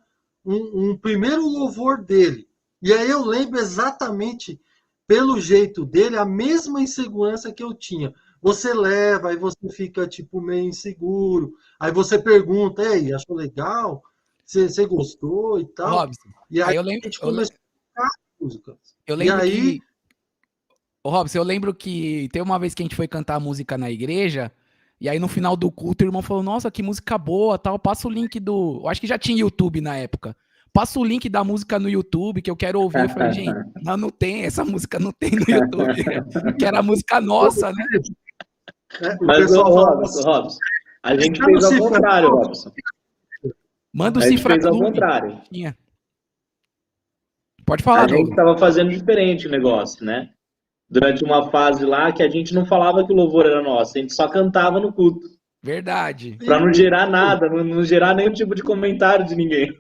um primeiro louvor dele. E aí eu lembro exatamente, pelo jeito dele, a mesma insegurança que eu tinha. Você leva, aí você fica tipo meio inseguro. Aí você pergunta, ei, achou legal? Você gostou e tal? Robson, E aí eu lembro, a gente começou a tocar músicas. Eu lembro e aí... que... Ô, Robson, eu lembro que tem uma vez que a gente foi cantar música na igreja, e aí no final do culto o irmão falou, nossa, que música boa, tal, passa o link do... Eu acho que já tinha YouTube na época. Passa o link da música no YouTube, que eu quero ouvir. Eu falei, gente, não tem, essa música não tem no YouTube. Que era a música nossa, né? Mas, Robson, a gente fez ao contrário, Robson. Manda o A gente Cifra fez ao Clube. contrário. Pode falar, A gente estava fazendo diferente o negócio, né? Durante uma fase lá que a gente não falava que o louvor era nosso, a gente só cantava no culto. Verdade. Para não gerar nada, não gerar nenhum tipo de comentário de ninguém.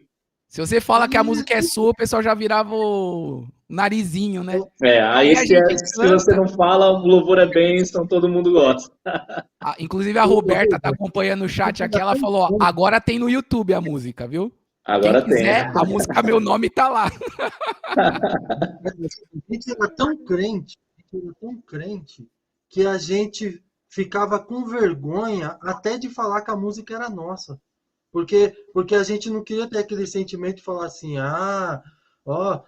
Se você fala que a música é sua, o pessoal já virava o narizinho, né? Aí se você não fala, o louvor é bênção, todo mundo gosta. Inclusive a Roberta tá acompanhando o chat aqui, ela falou, ó, agora tem no YouTube a música, viu? Agora quem quiser, tem. A música Meu Nome tá lá. A gente era tão crente, que a gente ficava com vergonha até de falar que a música era nossa. Porque a gente não queria ter aquele sentimento de falar assim,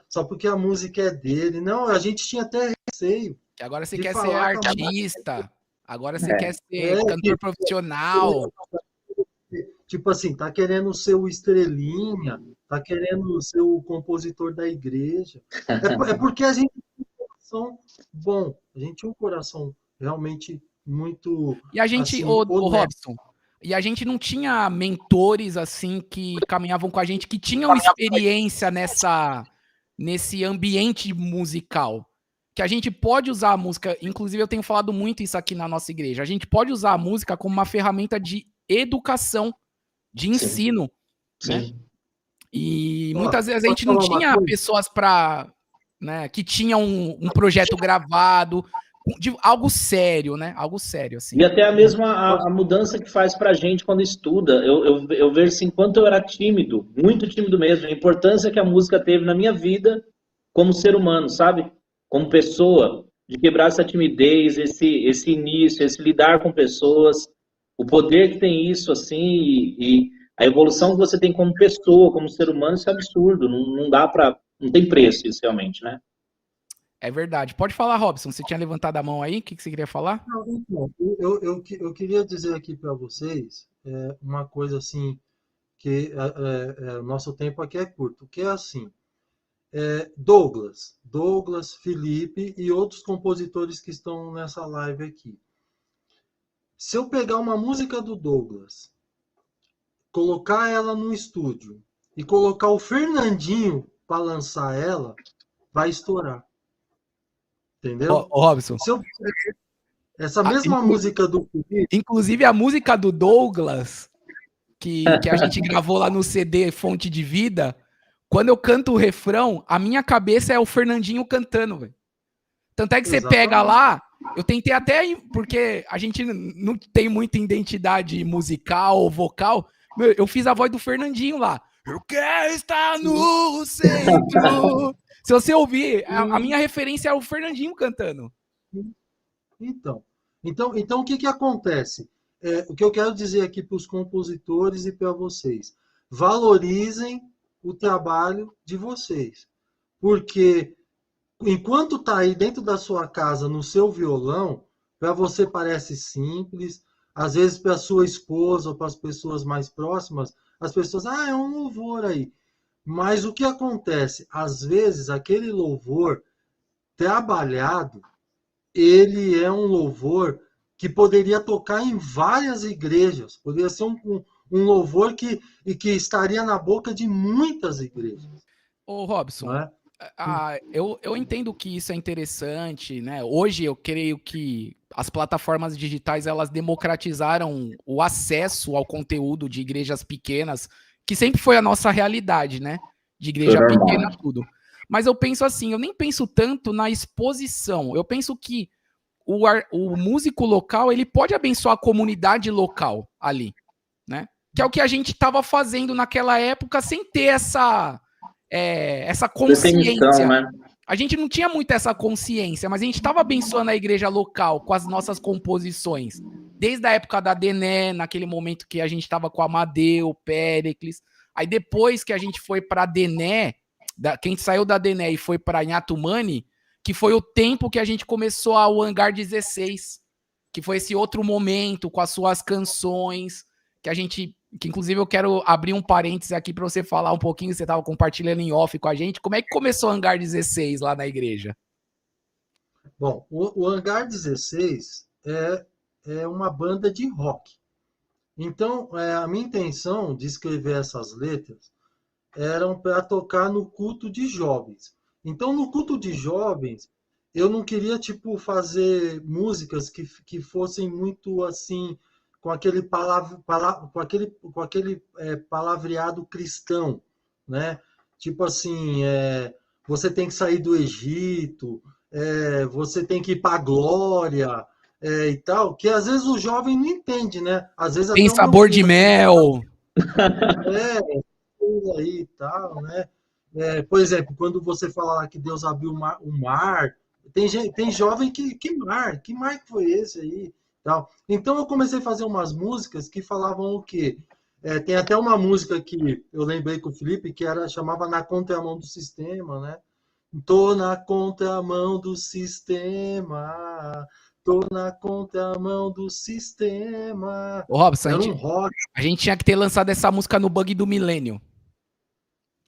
só porque a música é dele. Não, a gente tinha até receio. Que agora você quer ser artista, agora você quer ser cantor profissional. Tipo assim, tá querendo ser o estrelinha, tá querendo ser o compositor da igreja. É porque a gente tinha um coração bom, a gente tinha um coração realmente muito... E a gente, assim, o Robson, e a gente não tinha mentores assim que caminhavam com a gente, que tinham experiência nesse ambiente musical. Que a gente pode usar a música, inclusive eu tenho falado muito isso aqui na nossa igreja, a gente pode usar a música como uma ferramenta de educação, de ensino. Sim. Né? E muitas vezes a gente não tinha pessoas que tinham um projeto gravado, de algo sério, né? Algo sério, assim. E até a mesma a mudança que faz pra gente quando estuda. Eu vejo assim, enquanto eu era tímido, muito tímido mesmo, a importância que a música teve na minha vida como ser humano, sabe? Como pessoa, de quebrar essa timidez, esse início, esse lidar com pessoas, o poder que tem isso, assim, e a evolução que você tem como pessoa, como ser humano, isso é absurdo, não tem preço isso realmente, né? É verdade. Pode falar, Robson. Você tinha levantado a mão aí? O que você queria falar? Não, eu queria dizer aqui para vocês uma coisa assim, que o nosso tempo aqui é curto, que é assim, Douglas, Felipe e outros compositores que estão nessa live aqui. Se eu pegar uma música do Douglas, colocar ela no estúdio e colocar o Fernandinho para lançar ela, vai estourar. Entendeu? Robson. Essa mesma música do Felipe... Inclusive a música do Douglas, que a gente gravou lá no CD Fonte de Vida, quando eu canto o refrão, a minha cabeça é o Fernandinho cantando, velho. Tanto é que você pega lá, eu tentei até, porque a gente não tem muita identidade musical ou vocal, eu fiz a voz do Fernandinho lá. Eu quero estar no centro. Se você ouvir, a minha referência é o Fernandinho cantando. Então o que acontece? O que eu quero dizer aqui para os compositores e para vocês, valorizem o trabalho de vocês. Porque enquanto está aí dentro da sua casa, no seu violão, para você parece simples, às vezes para sua esposa ou para as pessoas mais próximas, as pessoas, é um louvor aí. Mas o que acontece? Às vezes, aquele louvor trabalhado, ele é um louvor que poderia tocar em várias igrejas. Poderia ser um louvor que estaria na boca de muitas igrejas. Ô, Robson, Não é? eu entendo que isso é interessante, né? Hoje eu creio que as plataformas digitais elas democratizaram o acesso ao conteúdo de igrejas pequenas, que sempre foi a nossa realidade, né? De igreja pequena, tudo. Mas eu penso assim, eu nem penso tanto na exposição. Eu penso que o músico local ele pode abençoar a comunidade local ali, né? Que é o que a gente estava fazendo naquela época sem ter essa consciência. Né? A gente não tinha muito essa consciência, mas a gente estava abençoando a igreja local com as nossas composições. Desde a época da Dené, naquele momento que a gente estava com Amadeu, Péricles. Aí depois que a gente foi para a Dené, quem saiu da Dené e foi para Inhatumani, que foi o tempo que a gente começou o Hangar 16, que foi esse outro momento com as suas canções, que inclusive eu quero abrir um parênteses aqui para você falar um pouquinho, você estava compartilhando em off com a gente, como é que começou o Hangar 16 lá na igreja? Bom, o Hangar 16 é uma banda de rock. Então, a minha intenção de escrever essas letras eram para tocar no culto de jovens. Então, no culto de jovens, eu não queria, fazer músicas que fossem muito, assim, com aquele palavreado cristão, né? Tipo assim, você tem que sair do Egito, você tem que ir para a glória, e tal, que às vezes o jovem não entende, né? Às vezes tem até sabor de mel. Aí e tal, né? Por exemplo, quando você fala lá que Deus abriu o mar, tem jovem que mar que foi esse aí? Tal. Então eu comecei a fazer umas músicas que falavam o quê? Tem até uma música que eu lembrei com o Felipe, que chamava Na Contramão do Sistema, né? Tô na contramão do sistema, tô na contramão do sistema. Ô, Robson, era um rock. A gente tinha que ter lançado essa música no Bug do Milênio.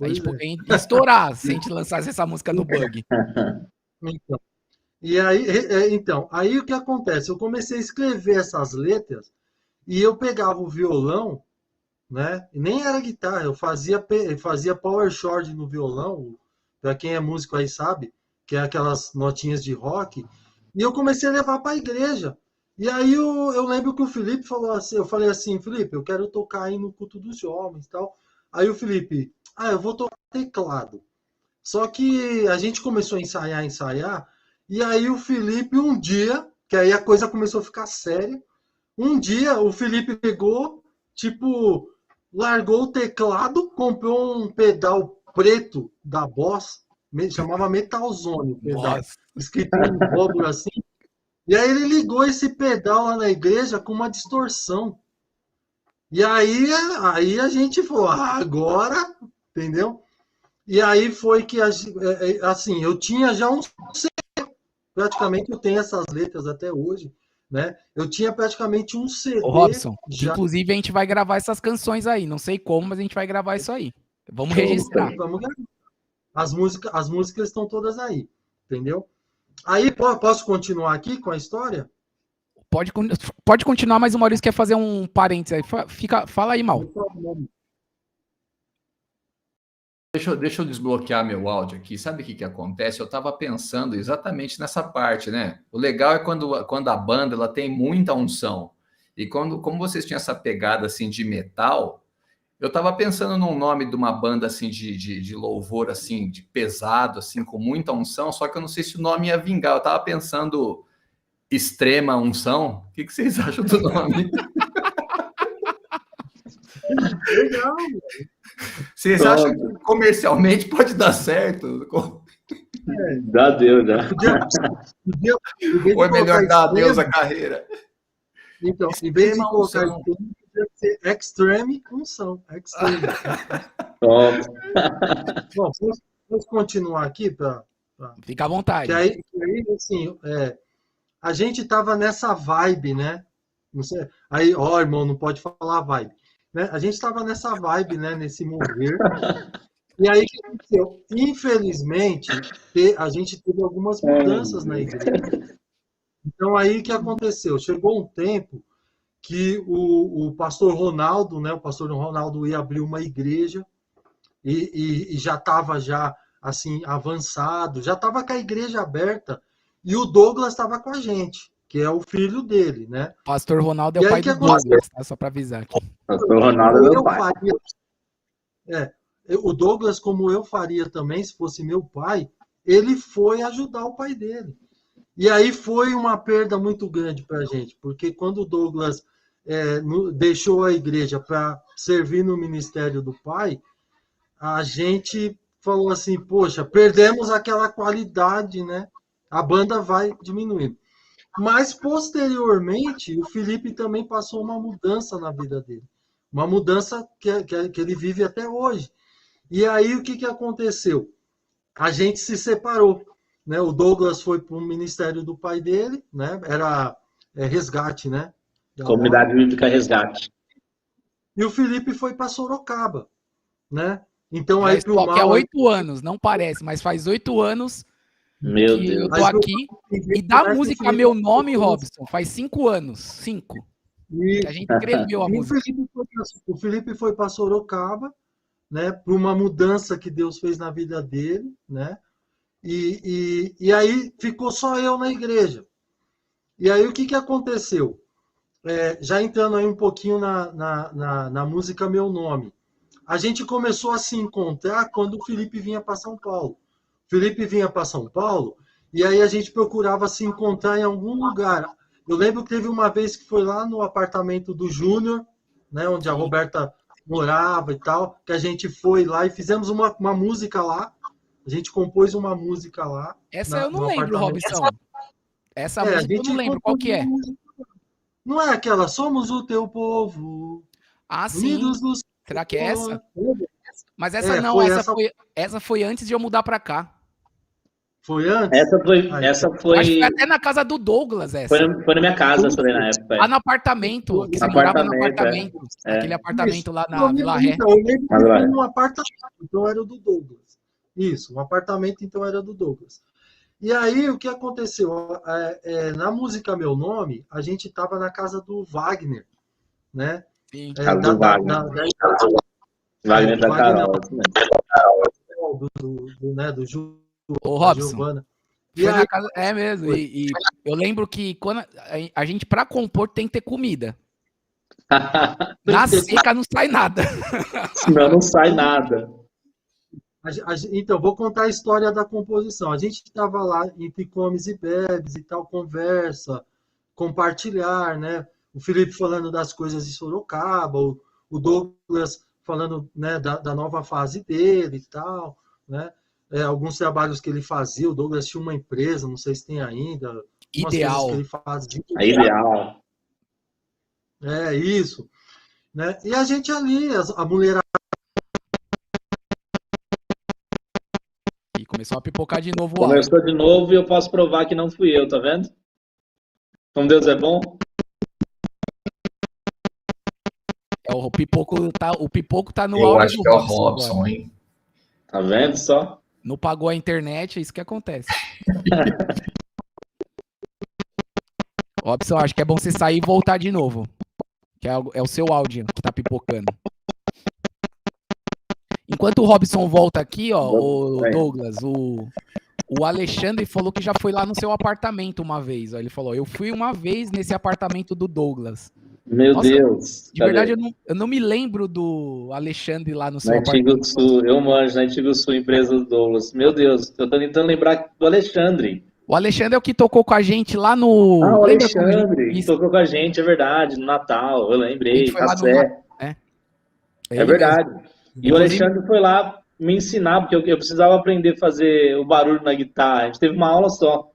A gente ia estourar se a gente lançasse essa música no Bug. Aí o que acontece? Eu comecei a escrever essas letras e eu pegava o violão, né? E nem era guitarra, eu fazia power chord no violão, para quem é músico aí sabe, que é aquelas notinhas de rock, e eu comecei a levar para a igreja. E aí eu lembro que o Felipe falou assim, eu falei assim, Felipe, eu quero tocar aí no culto dos jovens e tal. Aí o Felipe, eu vou tocar teclado. Só que a gente começou a ensaiar, e aí o Felipe um dia, que aí a coisa começou a ficar séria, um dia o Felipe pegou, largou o teclado, comprou um pedal preto da Boss, chamava Metalzone, pedal, escrito em róbulo assim, e aí ele ligou esse pedal lá na igreja com uma distorção. E aí a gente falou, agora, entendeu? E aí foi que, assim, eu tinha já um CD, praticamente eu tenho essas letras até hoje, né? Eu tinha praticamente um CD. Ô, Robson, inclusive a gente vai gravar essas canções aí, não sei como, mas a gente vai gravar isso aí. Vamos registrar. Vamos gravar. As músicas estão todas aí, entendeu? Aí, posso continuar aqui com a história? Pode continuar, mas o Maurício quer fazer um parênteses aí. Fala aí, Mal. Deixa eu desbloquear meu áudio aqui. Sabe o que acontece? Eu estava pensando exatamente nessa parte, né? O legal é quando a banda ela tem muita unção. E como vocês tinham essa pegada assim de metal, eu estava pensando num nome de uma banda assim de louvor assim, de pesado, assim, com muita unção, só que eu não sei se o nome ia vingar. Eu estava pensando Extrema Unção. O que vocês acham do nome? Legal. Vocês acham que comercialmente pode dar certo? Dá Deus, né? Ou é melhor dar adeus à carreira? Então, em vez de colocar extreme, deve ser extreme unção. Extreme. Bom, vamos continuar aqui para. Fica à vontade. Que aí assim, a gente tava nessa vibe, né? Não sei. Aí, irmão, não pode falar vibe. né? A gente estava nessa vibe, né? Nesse mover. E aí, o que aconteceu? Infelizmente, a gente teve algumas mudanças na igreja. Então, aí, o que aconteceu? Chegou um tempo que o pastor Ronaldo, né? O pastor Ronaldo ia abrir uma igreja e já estava assim, avançado, já estava com a igreja aberta, e o Douglas estava com a gente, que é o filho dele, né? Pastor Ronaldo é o pai do Douglas, tá? Só para avisar aqui. Pastor Ronaldo é meu pai. O Douglas, como eu faria também, se fosse meu pai, ele foi ajudar o pai dele. E aí foi uma perda muito grande para a gente, porque quando o Douglas deixou a igreja para servir no ministério do pai, a gente falou assim, poxa, perdemos aquela qualidade, né? A banda vai diminuindo. Mas, posteriormente, o Felipe também passou uma mudança na vida dele. Uma mudança que ele vive até hoje. E aí, o que aconteceu? A gente se separou, né? O Douglas foi para o ministério do pai dele, né? Era Resgate, né? Comunidade Bíblica Resgate. E o Felipe foi para Sorocaba, né? Então, aí pro mal... Que é 8 anos, não parece, mas faz 8 anos Meu que Deus. eu tô aqui. E da música Meu Nome, Robson, faz 5 anos. 5. Que a gente escreveu a música. O Felipe foi para Sorocaba, né? Por uma mudança que Deus fez na vida dele, né? E aí ficou só eu na igreja. E aí o que aconteceu? Já entrando aí um pouquinho na música Meu Nome. A gente começou a se encontrar quando o Felipe vinha para São Paulo. O Felipe vinha para São Paulo e aí a gente procurava se encontrar em algum lugar. Eu lembro que teve uma vez que foi lá no apartamento do Júnior, né, onde a Roberta morava e tal, que a gente foi lá e fizemos uma música lá. A gente compôs uma música lá. Essa eu não lembro, Robson. Essa música eu não lembro. Qual que é? Não é aquela Somos o Teu Povo. Ah, sim. Dos... Será que é essa? Mas essa não, essa foi antes de eu mudar pra cá. Foi antes? Essa foi... Acho que foi até na casa do Douglas, essa. Foi na minha casa, essa daí, na época. Lá no apartamento, que você morava no apartamento. Aquele apartamento lá na Vila Ré. Então, eu lembro que foi num apartamento, então era do Douglas. Isso, um apartamento, então era do Douglas. E aí, o que aconteceu? Na música Meu Nome, a gente estava na casa do Wagner, né? Sim. Casa do Wagner. Wagner da Carol. Do Ju. Ô, Robson. Foi na casa... É mesmo. E eu lembro que quando a gente, para compor, tem que ter comida. Na seca não sai nada. Senão não sai nada. Então, vou contar a história da composição. A gente estava lá entre comes e bebes e tal, conversa, compartilhar, né? O Felipe falando das coisas de Sorocaba, o Douglas falando, né, da nova fase dele e tal, né? Alguns trabalhos que ele fazia, o Douglas tinha uma empresa, não sei se tem ainda. Ideal. Que ele fazia. Ideal. Isso. Né? E a gente ali, a mulherada. E começou a pipocar de novo. Começou de novo e eu posso provar que não fui eu, tá vendo? Como Deus é bom. O pipoco tá no áudio. Eu acho que é o Robson, agora. Hein? Tá vendo só? Não pagou a internet, é isso que acontece. Robson, acho que é bom você sair e voltar de novo. Que é o seu áudio que tá pipocando. Enquanto o Robson volta aqui, ó, o Douglas, o Alexandre falou que já foi lá no seu apartamento uma vez. Ó, ele falou, eu fui uma vez nesse apartamento do Douglas. Meu Nossa, Deus. De verdade, eu não me lembro do Alexandre lá no seu apartamento. Sul, eu manjo, na Antigo Sul, empresa do Douglas. Meu Deus, eu tô tentando lembrar do Alexandre. O Alexandre é o que tocou com a gente lá no... o Alexandre, que tocou com a gente, é verdade, no Natal, eu lembrei, café. É verdade. Mesmo. E o Alexandre foi lá me ensinar, porque eu precisava aprender a fazer o barulho na guitarra. A gente teve uma aula só.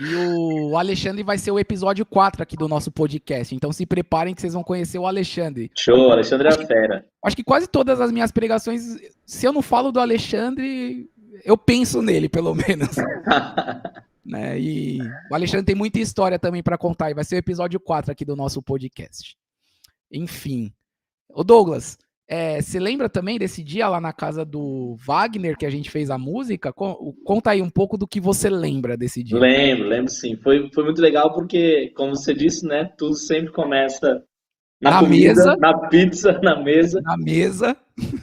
E o Alexandre vai ser o episódio 4 aqui do nosso podcast. Então se preparem que vocês vão conhecer o Alexandre. Show, Alexandre é a fera. Acho que quase todas as minhas pregações, se eu não falo do Alexandre, eu penso nele, pelo menos. Né? E o Alexandre tem muita história também para contar, e vai ser o episódio 4 aqui do nosso podcast. Enfim. Ô Douglas, você lembra também desse dia lá na casa do Wagner que a gente fez a música? Conta aí um pouco do que você lembra desse dia. Lembro sim. Foi muito legal porque, como você disse, né, tudo sempre começa na comida, mesa, na pizza, na mesa. Na mesa.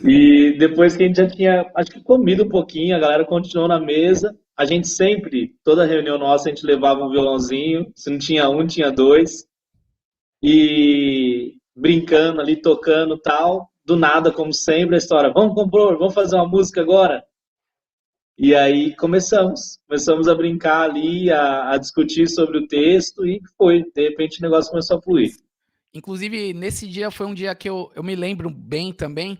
E depois que a gente já tinha, acho que comido um pouquinho, a galera continuou na mesa. A gente sempre, toda reunião nossa, a gente levava um violãozinho. Se não tinha um, tinha dois. E brincando ali, tocando e tal. Do nada, como sempre, a história, vamos compor, vamos fazer uma música agora. E aí começamos a brincar ali, a discutir sobre o texto e foi, de repente o negócio começou a fluir. Inclusive, nesse dia foi um dia que eu me lembro bem também,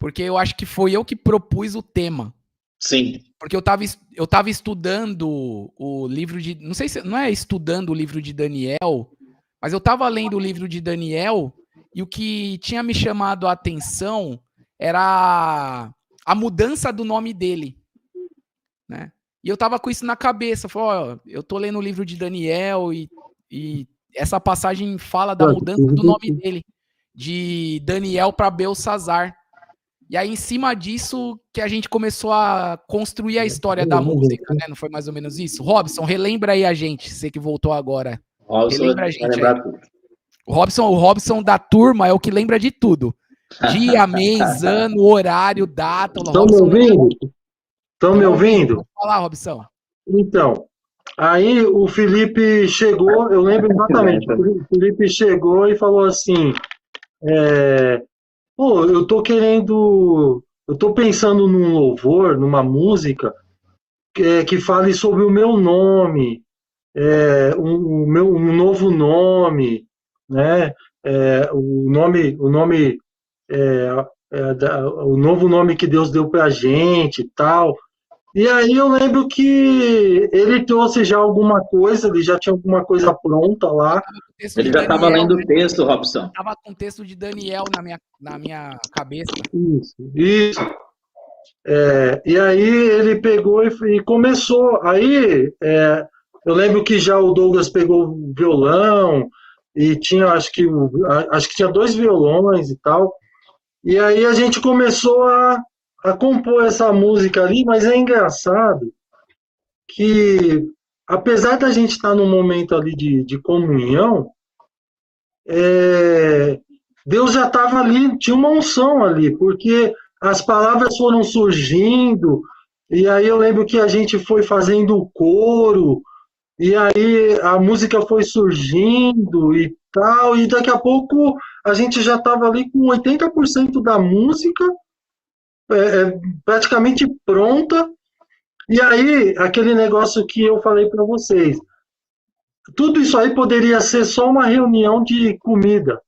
porque eu acho que foi eu que propus o tema. Sim. Porque eu tava estudando o livro de... Não sei se... Não é estudando o livro de Daniel, mas eu tava lendo o livro de Daniel e o que tinha me chamado a atenção era a mudança do nome dele, né? E eu tava com isso na cabeça. Falei, eu tô lendo o livro de Daniel e essa passagem fala da mudança do nome dele, de Daniel para Belsazar. E aí, em cima disso, que a gente começou a construir a história da música, né? Não foi mais ou menos isso? Robson, relembra aí a gente, você que voltou agora. Relembra a gente aí. O Robson da turma é o que lembra de tudo. Dia, mês, ano, horário, data. Estão me ouvindo? Estão me ouvindo? Pode falar, Robson. Então, aí o Felipe chegou, eu lembro exatamente, o Felipe chegou e falou assim, eu tô pensando num louvor, numa música que fale sobre o meu nome, um novo nome, né? O novo nome que Deus deu pra gente e tal. E aí eu lembro que ele trouxe já alguma coisa, ele já tinha alguma coisa pronta lá. Ele já estava lendo o texto, Robson. Estava com o texto de Daniel na minha cabeça. Isso. E aí ele pegou e começou. Aí eu lembro que já o Douglas pegou o violão e tinha, acho que tinha 2 violões e tal. E aí a gente começou a compor essa música ali, mas é engraçado que, apesar da gente estar num momento ali de comunhão, Deus já estava ali, tinha uma unção ali, porque as palavras foram surgindo, e aí eu lembro que a gente foi fazendo o coro, e aí a música foi surgindo e tal, e daqui a pouco a gente já estava ali com 80% da música, praticamente pronta, e aí aquele negócio que eu falei para vocês, tudo isso aí poderia ser só uma reunião de comida,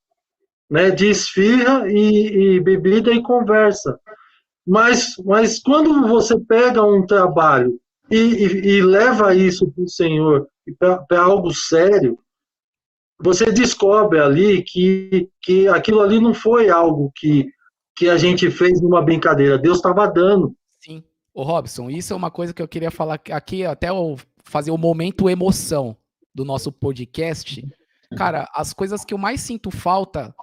né, de esfirra e bebida e conversa, mas quando você pega um trabalho e leva isso para o Senhor, para algo sério, você descobre ali que aquilo ali não foi algo que a gente fez numa brincadeira, Deus estava dando. Sim. Ô Robson, isso é uma coisa que eu queria falar aqui, até fazer o momento emoção do nosso podcast. Cara, as coisas que eu mais sinto falta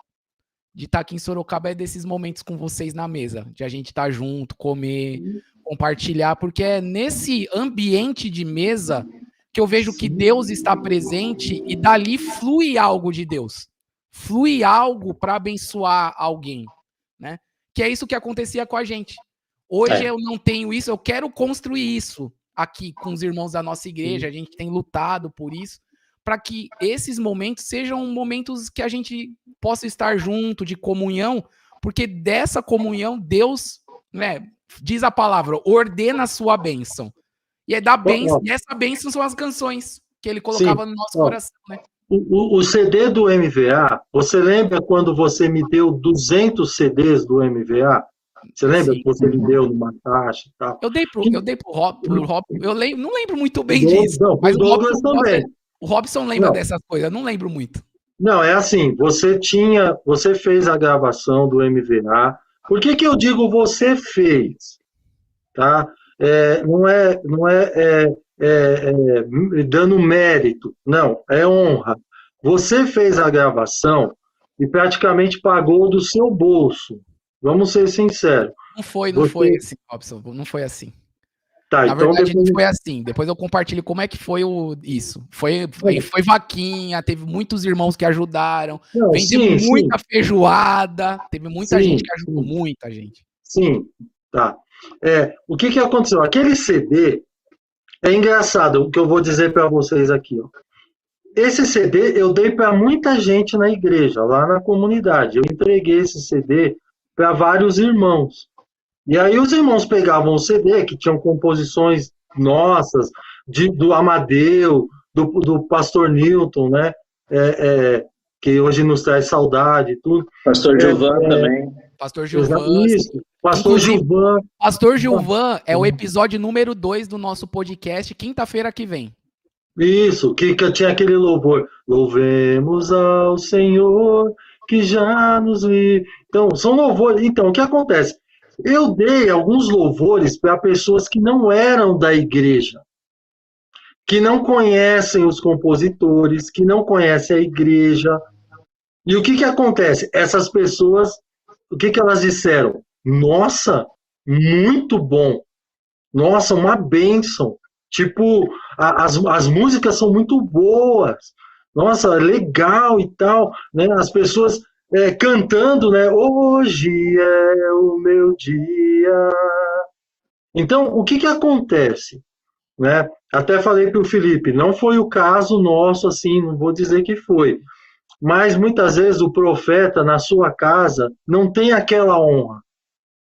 de estar aqui em Sorocaba é desses momentos com vocês na mesa, de a gente estar junto, comer, compartilhar, porque é nesse ambiente de mesa que eu vejo que Deus está presente e dali flui algo de Deus. Flui algo para abençoar alguém, né? Que é isso que acontecia com a gente. Hoje eu não tenho isso, eu quero construir isso aqui com os irmãos da nossa igreja, a gente tem lutado por isso, para que esses momentos sejam momentos que a gente possa estar junto, de comunhão, porque dessa comunhão Deus, né, diz a palavra, ordena a sua bênção. E e essa bênção são as canções que ele colocava no nosso coração, né? O CD do MVA, você lembra quando você me deu 200 CDs do MVA? Você lembra que você me deu numa caixa e tal? Eu dei pro Rob, não lembro muito bem disso. Não, mas o Douglas também. O Robson lembra dessas coisas, eu não lembro muito. Não, é assim, você fez a gravação do MVA. Por que eu digo você fez? Tá? dando mérito. Não, é honra. Você fez a gravação e praticamente pagou do seu bolso. Vamos ser sinceros. Não foi assim, Robson. Não foi assim. Tá, Na verdade, depois... não foi assim. Depois eu compartilho como é que foi isso. Foi vaquinha, teve muitos irmãos que ajudaram, vendeu muita feijoada, teve muita gente que ajudou, muita gente. Sim, tá. O que aconteceu? Aquele CD, é engraçado o que eu vou dizer para vocês aqui. Ó. Esse CD eu dei para muita gente na igreja, lá na comunidade. Eu entreguei esse CD para vários irmãos. E aí os irmãos pegavam o CD, que tinham composições nossas, do Amadeu, do Pastor Newton, né? Que hoje nos traz saudade e tudo. Pastor Gilvan também. Pastor Gilvan. Isso, Pastor Gilvan. Pastor Gilvan é o episódio número 2 do nosso podcast, quinta-feira que vem. Isso, que tinha aquele louvor. Louvemos ao Senhor, que já nos livra. Então, são louvores. Então, o que acontece? Eu dei alguns louvores para pessoas que não eram da igreja, que não conhecem os compositores, que não conhecem a igreja. E o que acontece? Essas pessoas, o que elas disseram? Nossa, muito bom. Nossa, uma bênção. Tipo, as músicas são muito boas. Nossa, legal e tal. Né? As pessoas cantando, né? Hoje é o meu dia. Então, o que acontece? Né? Até falei para o Felipe, não foi o caso nosso, assim, não vou dizer que foi. Mas muitas vezes o profeta na sua casa não tem aquela honra.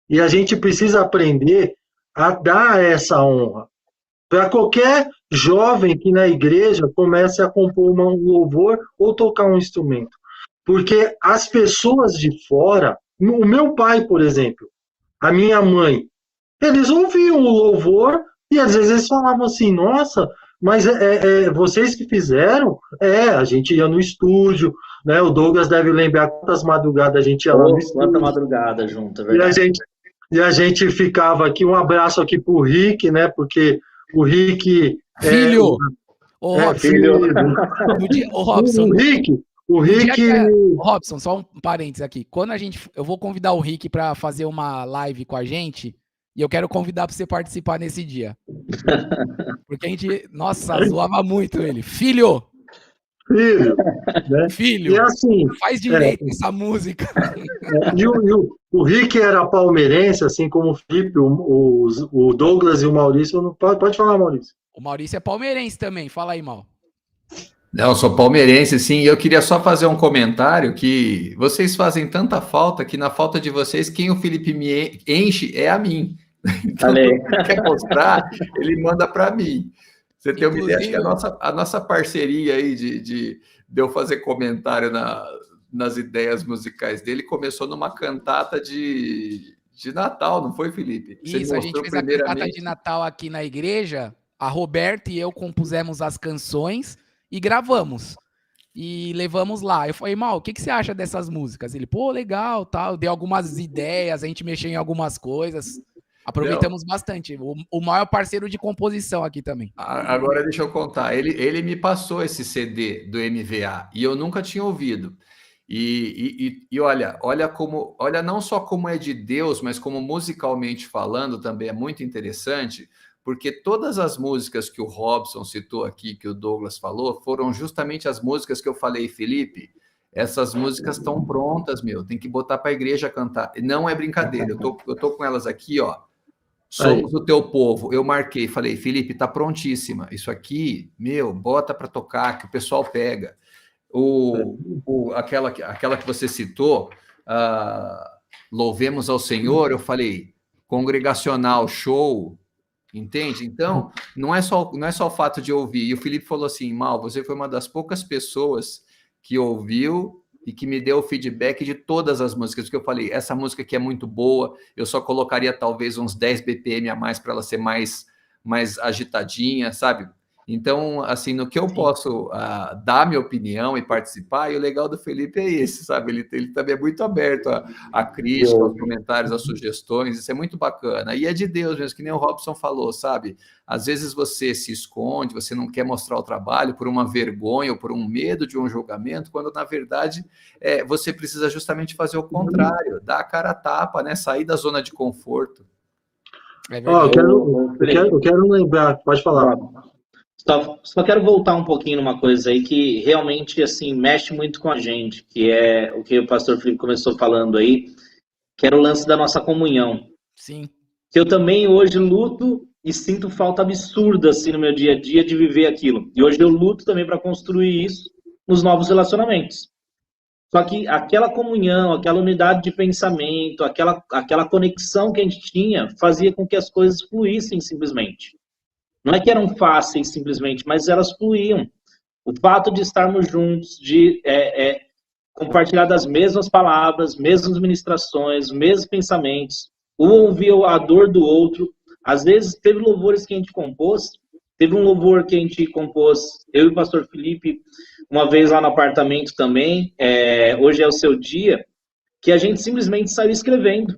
E a gente precisa aprender a dar essa honra. Para qualquer jovem que na igreja comece a compor um louvor ou tocar um instrumento. Porque as pessoas de fora, o meu pai, por exemplo, a minha mãe, eles ouviam o louvor e às vezes eles falavam assim, nossa, mas vocês que fizeram? A gente ia no estúdio, né? O Douglas deve lembrar quantas madrugadas a gente ia lá no estúdio. Quanta madrugada junto, é verdade. E a gente ficava aqui, um abraço aqui pro Rick, né? Porque o Rick... Filho! Filho! Robson. O Rick... Robson, só um parênteses aqui. Eu vou convidar o Rick para fazer uma live com a gente e eu quero convidar para você participar nesse dia. Porque a gente, nossa, zoava muito ele. Filho! Né? Filho! E assim, faz direito essa música. E o Rick era palmeirense, assim como o Felipe, o Douglas e o Maurício. Pode falar, Maurício. O Maurício é palmeirense também. Fala aí, Mal. Não, eu sou palmeirense, sim, e eu queria só fazer um comentário que vocês fazem tanta falta que na falta de vocês, quem o Felipe me enche é a mim. Então, ele quer mostrar, ele manda para mim. Você tem uma ideia, acho que a nossa parceria aí de eu fazer comentário nas ideias musicais dele começou numa cantata de Natal, não foi, Felipe? Isso, a gente fez a cantata de Natal aqui na igreja, a Roberta e eu compusemos as canções e gravamos. E levamos lá. Eu falei, Mal, o que você acha dessas músicas? Ele, pô, legal, tal. Dei algumas ideias, a gente mexeu em algumas coisas. Aproveitamos bastante. O maior parceiro de composição aqui também. Agora deixa eu contar. Ele me passou esse CD do MVA e eu nunca tinha ouvido. E olha não só como é de Deus, mas como musicalmente falando também é muito interessante, porque todas as músicas que o Robson citou aqui, que o Douglas falou, foram justamente as músicas que eu falei, Felipe, essas músicas estão prontas, tem que botar para a igreja cantar. Não é brincadeira, eu tô com elas aqui, ó. Somos o teu povo. Eu marquei, falei, Felipe, tá prontíssima. Isso aqui, bota para tocar, que o pessoal pega. Aquela que você citou, Louvemos ao Senhor, eu falei, congregacional, show, entende? Então, não é só o fato de ouvir. E o Felipe falou assim, Mal, você foi uma das poucas pessoas que ouviu e que me deu o feedback de todas as músicas, porque eu falei, essa música aqui é muito boa, eu só colocaria talvez uns 10 BPM a mais para ela ser mais agitadinha, sabe? Então, assim, no que eu posso dar minha opinião e participar, e o legal do Felipe é esse, sabe? Ele também é muito aberto à crítica, aos comentários, às sugestões, isso é muito bacana. E é de Deus mesmo, que nem o Robson falou, sabe? Às vezes você se esconde, você não quer mostrar o trabalho por uma vergonha ou por um medo de um julgamento, quando, na verdade, você precisa justamente fazer o contrário, dar a cara a tapa, né? Sair da zona de conforto. Eu quero lembrar, pode falar. Só quero voltar um pouquinho numa coisa aí que realmente, assim, mexe muito com a gente, que é o que o pastor Felipe começou falando aí, que era o lance da nossa comunhão. Sim. Que eu também hoje luto e sinto falta absurda, assim, no meu dia a dia de viver aquilo. E hoje eu luto também para construir isso nos novos relacionamentos. Só que aquela comunhão, aquela unidade de pensamento, aquela conexão que a gente tinha, fazia com que as coisas fluíssem simplesmente. Não é que eram fáceis simplesmente, mas elas fluíam. O fato de estarmos juntos, de compartilhar das mesmas palavras, mesmas ministrações, mesmos pensamentos, um ouvir a dor do outro. Às vezes teve louvores que a gente compôs, teve um louvor que a gente compôs, eu e o pastor Felipe, uma vez lá no apartamento também, hoje é o seu dia, que a gente simplesmente saiu escrevendo.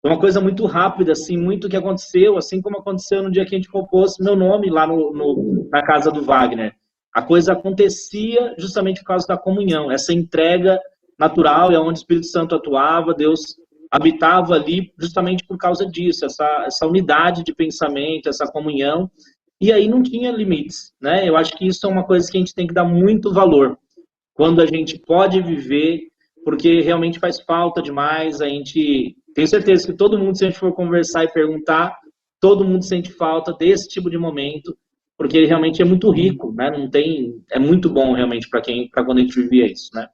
Foi uma coisa muito rápida, assim, muito que aconteceu, assim como aconteceu no dia que a gente compôs meu nome lá na casa do Wagner. A coisa acontecia justamente por causa da comunhão, essa entrega natural e onde o Espírito Santo atuava, Deus habitava ali justamente por causa disso, essa unidade de pensamento, essa comunhão, e aí não tinha limites, né? Eu acho que isso é uma coisa que a gente tem que dar muito valor, quando a gente pode viver, porque realmente faz falta demais, a gente... Tenho certeza que todo mundo, se a gente for conversar e perguntar, todo mundo sente falta desse tipo de momento, porque ele realmente é muito rico, né? É muito bom realmente para quando a gente vivia isso, né?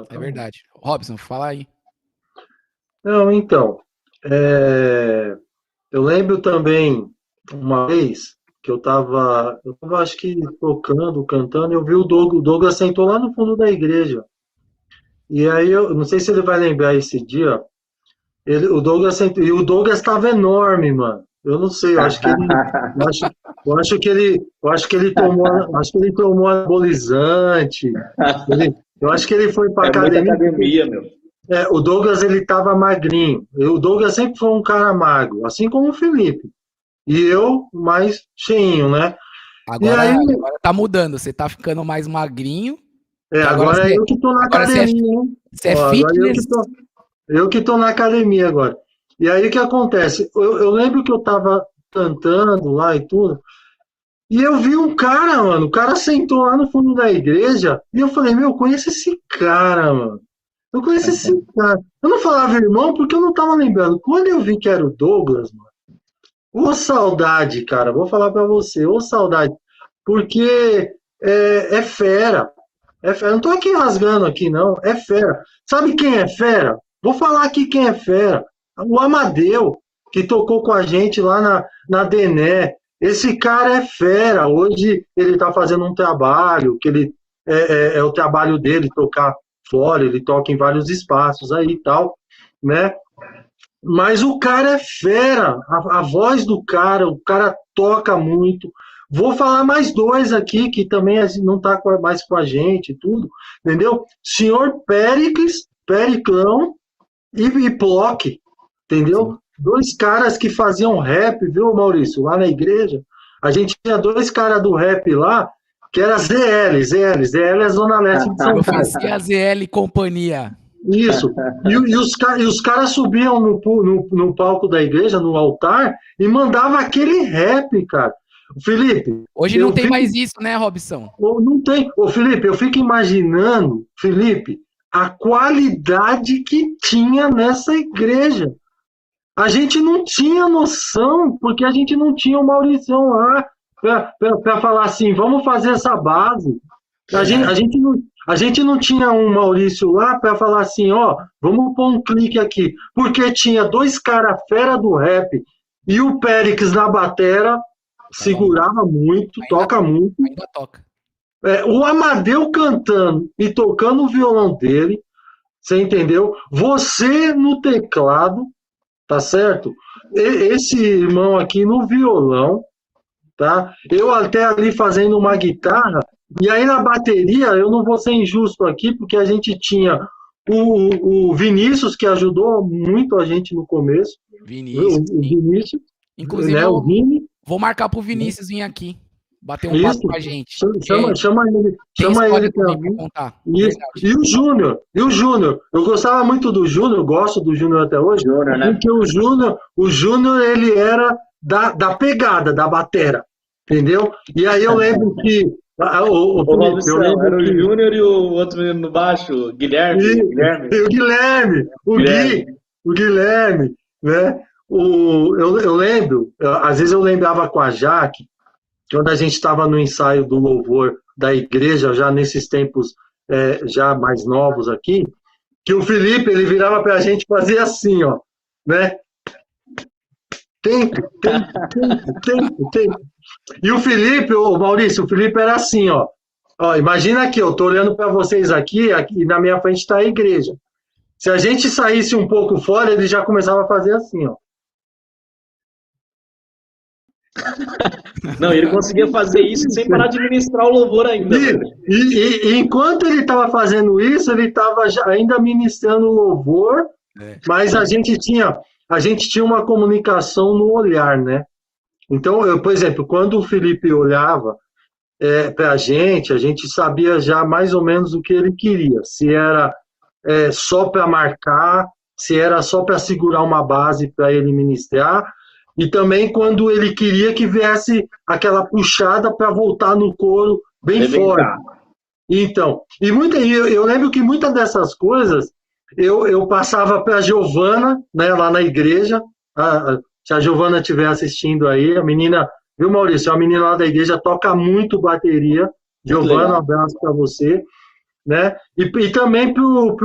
É verdade. Robson, fala aí. Não, então, eu lembro também uma vez que eu tava acho que tocando, cantando, eu vi o Douglas sentou lá no fundo da igreja. E aí eu não sei se ele vai lembrar esse dia. O Douglas sentou, e o Douglas estava enorme, mano. Eu não sei, eu acho que ele tomou anabolizante. Eu acho que ele foi para academia, meu. O Douglas, ele estava magrinho. O Douglas sempre foi um cara magro, assim como o Felipe. E eu mais cheinho, né? Agora tá mudando, você tá ficando mais magrinho. Agora eu que tô na academia, hein? Você é fitness. Eu que tô na academia agora. E aí o que acontece? Eu lembro que eu tava cantando lá e tudo, e eu vi um cara, mano, o cara sentou lá no fundo da igreja, e eu falei, meu, eu conheço esse cara, mano. Eu conheço esse cara. Eu não falava irmão porque eu não tava lembrando. Quando eu vi que era o Douglas, mano, ô saudade, cara, vou falar pra você, ô saudade, porque é fera. Eu não tô aqui rasgando aqui, não, é fera. Sabe quem é fera? Vou falar aqui quem é fera. O Amadeu, que tocou com a gente lá na Dené. Esse cara é fera. Hoje ele está fazendo um trabalho, que ele é o trabalho dele, tocar fora, ele toca em vários espaços aí e tal, né? Mas o cara é fera. A voz do cara, o cara toca muito. Vou falar mais dois aqui, que também não está mais com a gente, tudo, entendeu? Senhor Periclão e Plock, entendeu? Sim. Dois caras que faziam rap, viu, Maurício? Lá na igreja, a gente tinha dois caras do rap lá, que era ZL é Zona Leste de São Paulo. Oficia ZL Companhia. Isso. E os caras subiam no palco da igreja, no altar, e mandavam aquele rap, cara. Felipe... Hoje não tem mais isso, né, Robson? Não tem. Ô, Felipe, eu fico imaginando, Felipe, a qualidade que tinha nessa igreja. A gente não tinha noção, porque a gente não tinha o Mauricião lá para falar assim, vamos fazer essa base. A gente não tinha um Maurício lá para falar assim, ó, vamos pôr um clique aqui. Porque tinha dois caras fera do rap e o Périx na batera, segurava muito, toca muito. Ainda toca. O Amadeu cantando e tocando o violão dele, você entendeu? Você no teclado, tá certo? Esse irmão aqui no violão, tá? Eu até ali fazendo uma guitarra, e aí na bateria, eu não vou ser injusto aqui, porque a gente tinha o Vinícius, que ajudou muito a gente no começo. Vinícius. O Vinícius. Inclusive, né, o Vini. Vou marcar pro Vinícius vir aqui. Bater um papo com a gente. Chama ele pra contar. E o Júnior. Eu gostava muito do Júnior, gosto do Júnior até hoje. Júnior, né? Porque o Júnior, ele era da pegada, da batera. Entendeu? E aí eu lembro que... era o Júnior e o outro menino no baixo, Guilherme. O Guilherme, né? Eu lembro, às vezes eu lembrava com a Jaque, quando a gente estava no ensaio do louvor da igreja, já nesses tempos já mais novos aqui, que o Felipe, ele virava para a gente e fazia assim, ó, né? Tempo. E o Felipe, Maurício, o Felipe era assim, ó. Imagina aqui, eu tô olhando para vocês aqui e na minha frente está a igreja. Se a gente saísse um pouco fora, ele já começava a fazer assim, ó. Não, ele conseguia fazer isso sem parar de ministrar o louvor ainda. E enquanto ele estava fazendo isso, ele estava ainda ministrando o louvor, mas a gente tinha uma comunicação no olhar, né? Então, por exemplo, quando o Felipe olhava para a gente sabia já mais ou menos o que ele queria. Se era só para marcar, se era só para segurar uma base para ele ministrar, e também quando ele queria que viesse aquela puxada para voltar no coro bem forte. Então, eu lembro que muitas dessas coisas eu passava para a Giovana, né, lá na igreja. Se a Giovana estiver assistindo aí, a menina, viu, Maurício? A menina lá da igreja toca muito bateria. Giovana, um abraço para você. Né? E também pro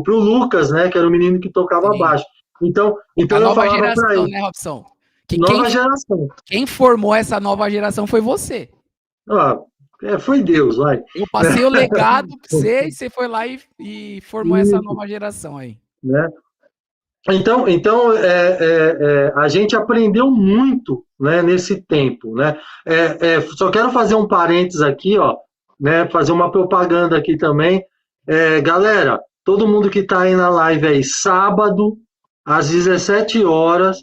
Lucas, né, que era o menino que tocava baixo. Então a nova geração, né, Robson? Geração. Quem formou essa nova geração foi você. Foi Deus, vai. Eu passei o legado pra você e você foi lá e formou essa nova geração aí. Né? Então a gente aprendeu muito, né, nesse tempo, né? Só quero fazer um parênteses aqui, ó, né, fazer uma propaganda aqui também. Galera, todo mundo que está aí na live aí, sábado, às 17 horas,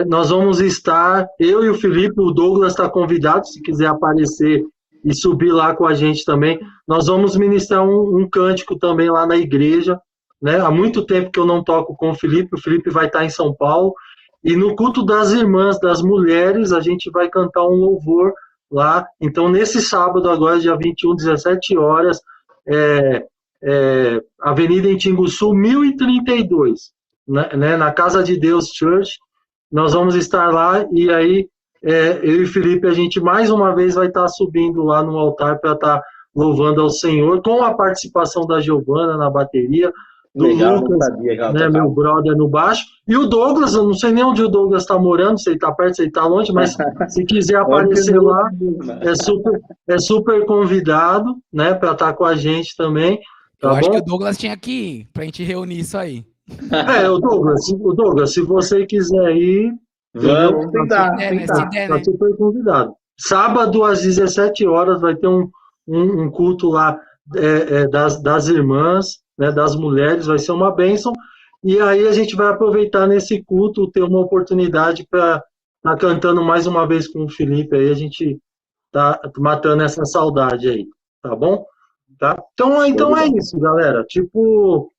nós vamos estar, eu e o Felipe, o Douglas está convidado, se quiser aparecer e subir lá com a gente também. Nós vamos ministrar um cântico também lá na igreja, né? Há muito tempo que eu não toco com o Felipe vai estar em São Paulo, e no culto das irmãs, das mulheres, a gente vai cantar um louvor lá. Então, nesse sábado, agora, dia 21, 17 horas, Avenida em Tinguçu, 1032, né, na Casa de Deus Church. Nós vamos estar lá, e aí eu e o Felipe, a gente mais uma vez vai estar subindo lá no altar para estar louvando ao Senhor, com a participação da Giovana na bateria, do Lucas, né, meu brother, no baixo, e o Douglas, eu não sei nem onde o Douglas está morando, se ele está perto, se ele está longe, mas se quiser aparecer lá, é super convidado, né, para estar com a gente também. Tá eu bom? Acho que o Douglas tinha que ir, para a gente reunir isso aí. O Douglas, se você quiser ir, vamos tentar. Tá super convidado. Sábado, às 17 horas, vai ter um culto lá das irmãs, né, das mulheres, vai ser uma bênção, e aí a gente vai aproveitar nesse culto, ter uma oportunidade para estar cantando mais uma vez com o Felipe, aí a gente tá matando essa saudade aí, tá bom? Tá? Então é isso, galera, tipo,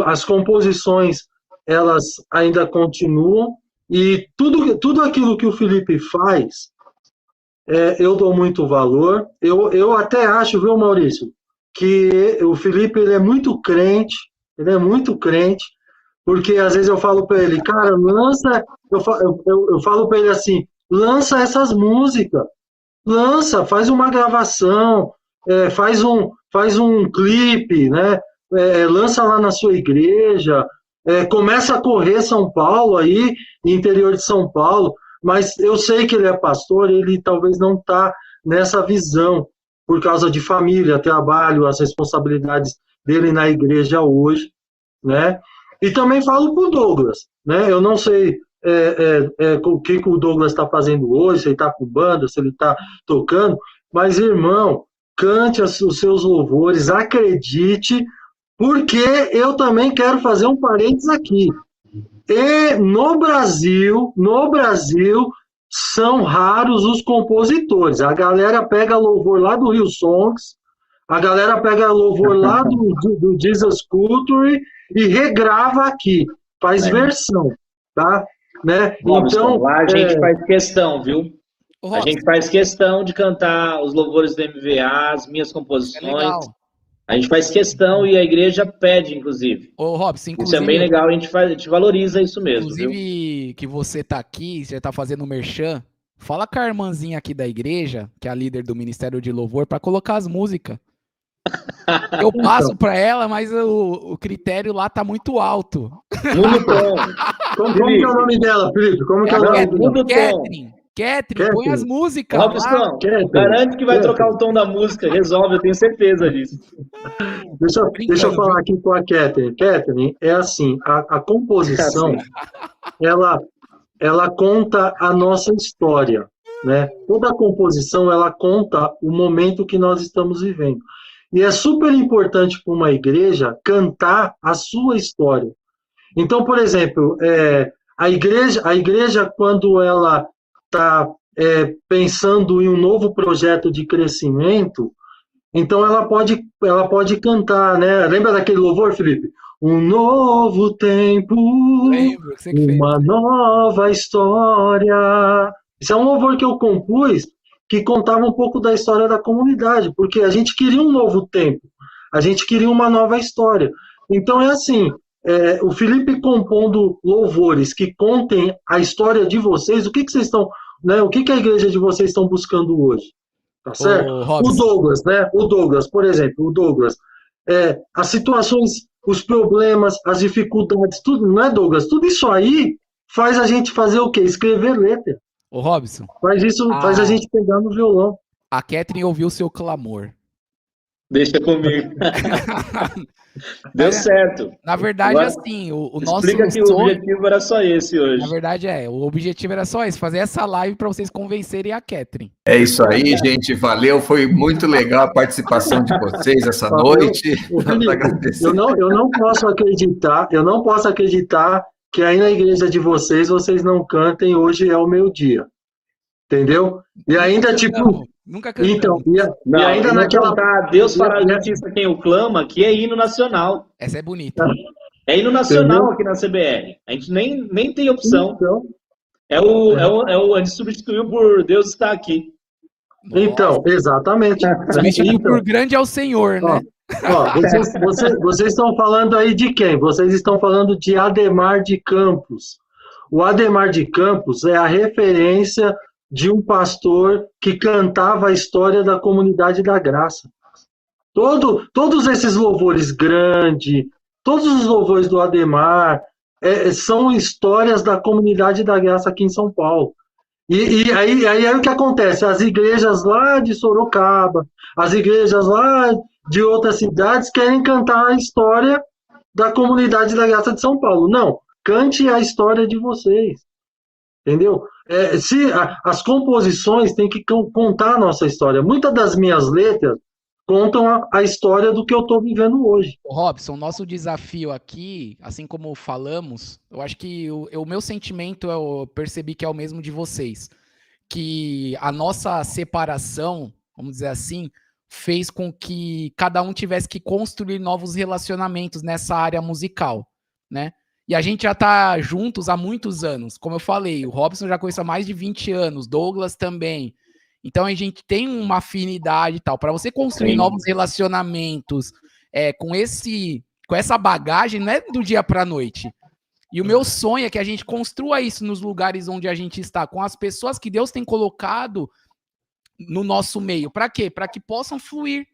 as composições, elas ainda continuam, e tudo aquilo que o Felipe faz, eu dou muito valor. Eu até acho, viu, Maurício, que o Felipe, ele é muito crente, porque às vezes eu falo para ele, cara, eu falo para ele assim, lança essas músicas, faz uma gravação, faz um clipe, né, lança lá na sua igreja, começa a correr São Paulo aí, interior de São Paulo, mas eu sei que ele é pastor, ele talvez não está nessa visão, por causa de família, trabalho, as responsabilidades dele na igreja hoje, né? E também falo para o Douglas, né? Eu não sei o que o Douglas está fazendo hoje, se ele está com banda, se ele está tocando, mas, irmão, cante os seus louvores, acredite, porque eu também quero fazer um parênteses aqui. E no Brasil, são raros os compositores. A galera pega louvor lá do Rio Songs, a galera pega louvor lá do Jesus Culture e regrava aqui, faz versão, tá? Né? Robson, lá a gente faz questão, viu? A gente faz questão de cantar os louvores do MVA, as minhas composições. A gente faz questão e a igreja pede, inclusive. Ô, Robson, isso é bem legal, a gente valoriza isso mesmo. Inclusive, viu? Que você tá aqui, você tá fazendo merchan, fala com a irmãzinha aqui da igreja, que é a líder do Ministério de Louvor, para colocar as músicas. Eu passo para ela, mas o critério lá tá muito alto. Muito bom. Como que é o nome dela, Felipe? Como que é o nome dela? Catherine, põe as músicas. Robson, garante que vai trocar o tom da música, resolve, eu tenho certeza disso. Deixa eu falar aqui com a Catherine. Catherine, é assim, a composição, ela conta a nossa história, né? Toda composição, ela conta o momento que nós estamos vivendo. E é super importante para uma igreja cantar a sua história. Então, por exemplo, a igreja, quando ela está pensando em um novo projeto de crescimento, então ela pode cantar, né? Lembra daquele louvor, Felipe? Um novo tempo, uma nova história. Isso é um louvor que eu compus, que contava um pouco da história da comunidade, porque a gente queria um novo tempo, a gente queria uma nova história. Então é assim, o Felipe compondo louvores que contem a história de vocês, o que vocês estão, né? O que a igreja de vocês estão buscando hoje, tá certo? O Douglas, né? O Douglas, por exemplo, as situações, os problemas, as dificuldades, tudo, não é, Douglas? Tudo isso aí faz a gente fazer o quê? Escrever letra. Ô, Robson. Faz a gente pegar no violão. A Catherine ouviu o seu clamor. Deixa comigo. Deu certo. Na verdade, agora, assim, o nosso explica que sonho, o objetivo era só esse hoje. Na verdade, o objetivo era só esse, fazer essa live para vocês convencerem a Catherine. É isso aí, gente, valeu, foi muito legal a participação de vocês essa noite. Eu não posso acreditar que aí na igreja de vocês não cantem Hoje é o Meu Dia. Entendeu? E ainda, Nunca cantamos. Então, e ainda naquela... Deus fará justiça quem o clama, que é hino nacional. Essa é bonita. É hino nacional aqui na CBR. A gente nem tem opção. Então, a gente substituiu por Deus está aqui. Então, exatamente. Substituiu por grande é o Senhor, né? Vocês estão falando aí de quem? Vocês estão falando de Ademar de Campos. O Ademar de Campos é a referência de um pastor que cantava a história da Comunidade da Graça. Todos esses louvores grandes, todos os louvores do Ademar, são histórias da Comunidade da Graça aqui em São Paulo. E aí o que acontece? As igrejas lá de Sorocaba, as igrejas lá de outras cidades querem cantar a história da Comunidade da Graça de São Paulo. Não, cante a história de vocês. Entendeu? As composições têm que contar a nossa história. Muitas das minhas letras contam a história do que eu estou vivendo hoje. Robson, nosso desafio aqui, assim como falamos, eu acho que o meu sentimento, eu percebi que é o mesmo de vocês, que a nossa separação, vamos dizer assim, fez com que cada um tivesse que construir novos relacionamentos nessa área musical, né? E a gente já tá juntos há muitos anos. Como eu falei, o Robson já conhece há mais de 20 anos, Douglas também. Então a gente tem uma afinidade e tal. Para você construir novos relacionamentos com essa bagagem, não é do dia para a noite. E o meu sonho é que a gente construa isso nos lugares onde a gente está, com as pessoas que Deus tem colocado no nosso meio. Para quê? Para que possam fluir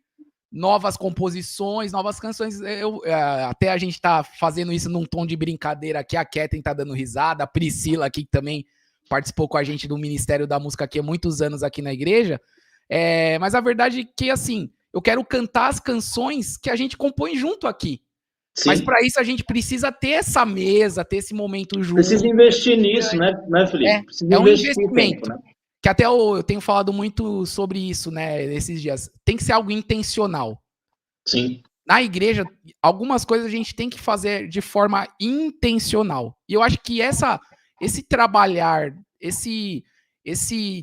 novas composições, novas canções. Até a gente tá fazendo isso num tom de brincadeira aqui, a Catherine tá dando risada, a Priscila aqui que também participou com a gente do Ministério da Música aqui há muitos anos aqui na igreja, mas a verdade é que, assim, eu quero cantar as canções que a gente compõe junto aqui, Sim. Mas para isso a gente precisa ter essa mesa, ter esse momento junto. Precisa investir nisso, né Felipe? É um investimento. Tempo, né? Que até eu tenho falado muito sobre isso, né, esses dias. Tem que ser algo intencional. Sim. Na igreja, algumas coisas a gente tem que fazer de forma intencional. E eu acho que esse trabalhar, esse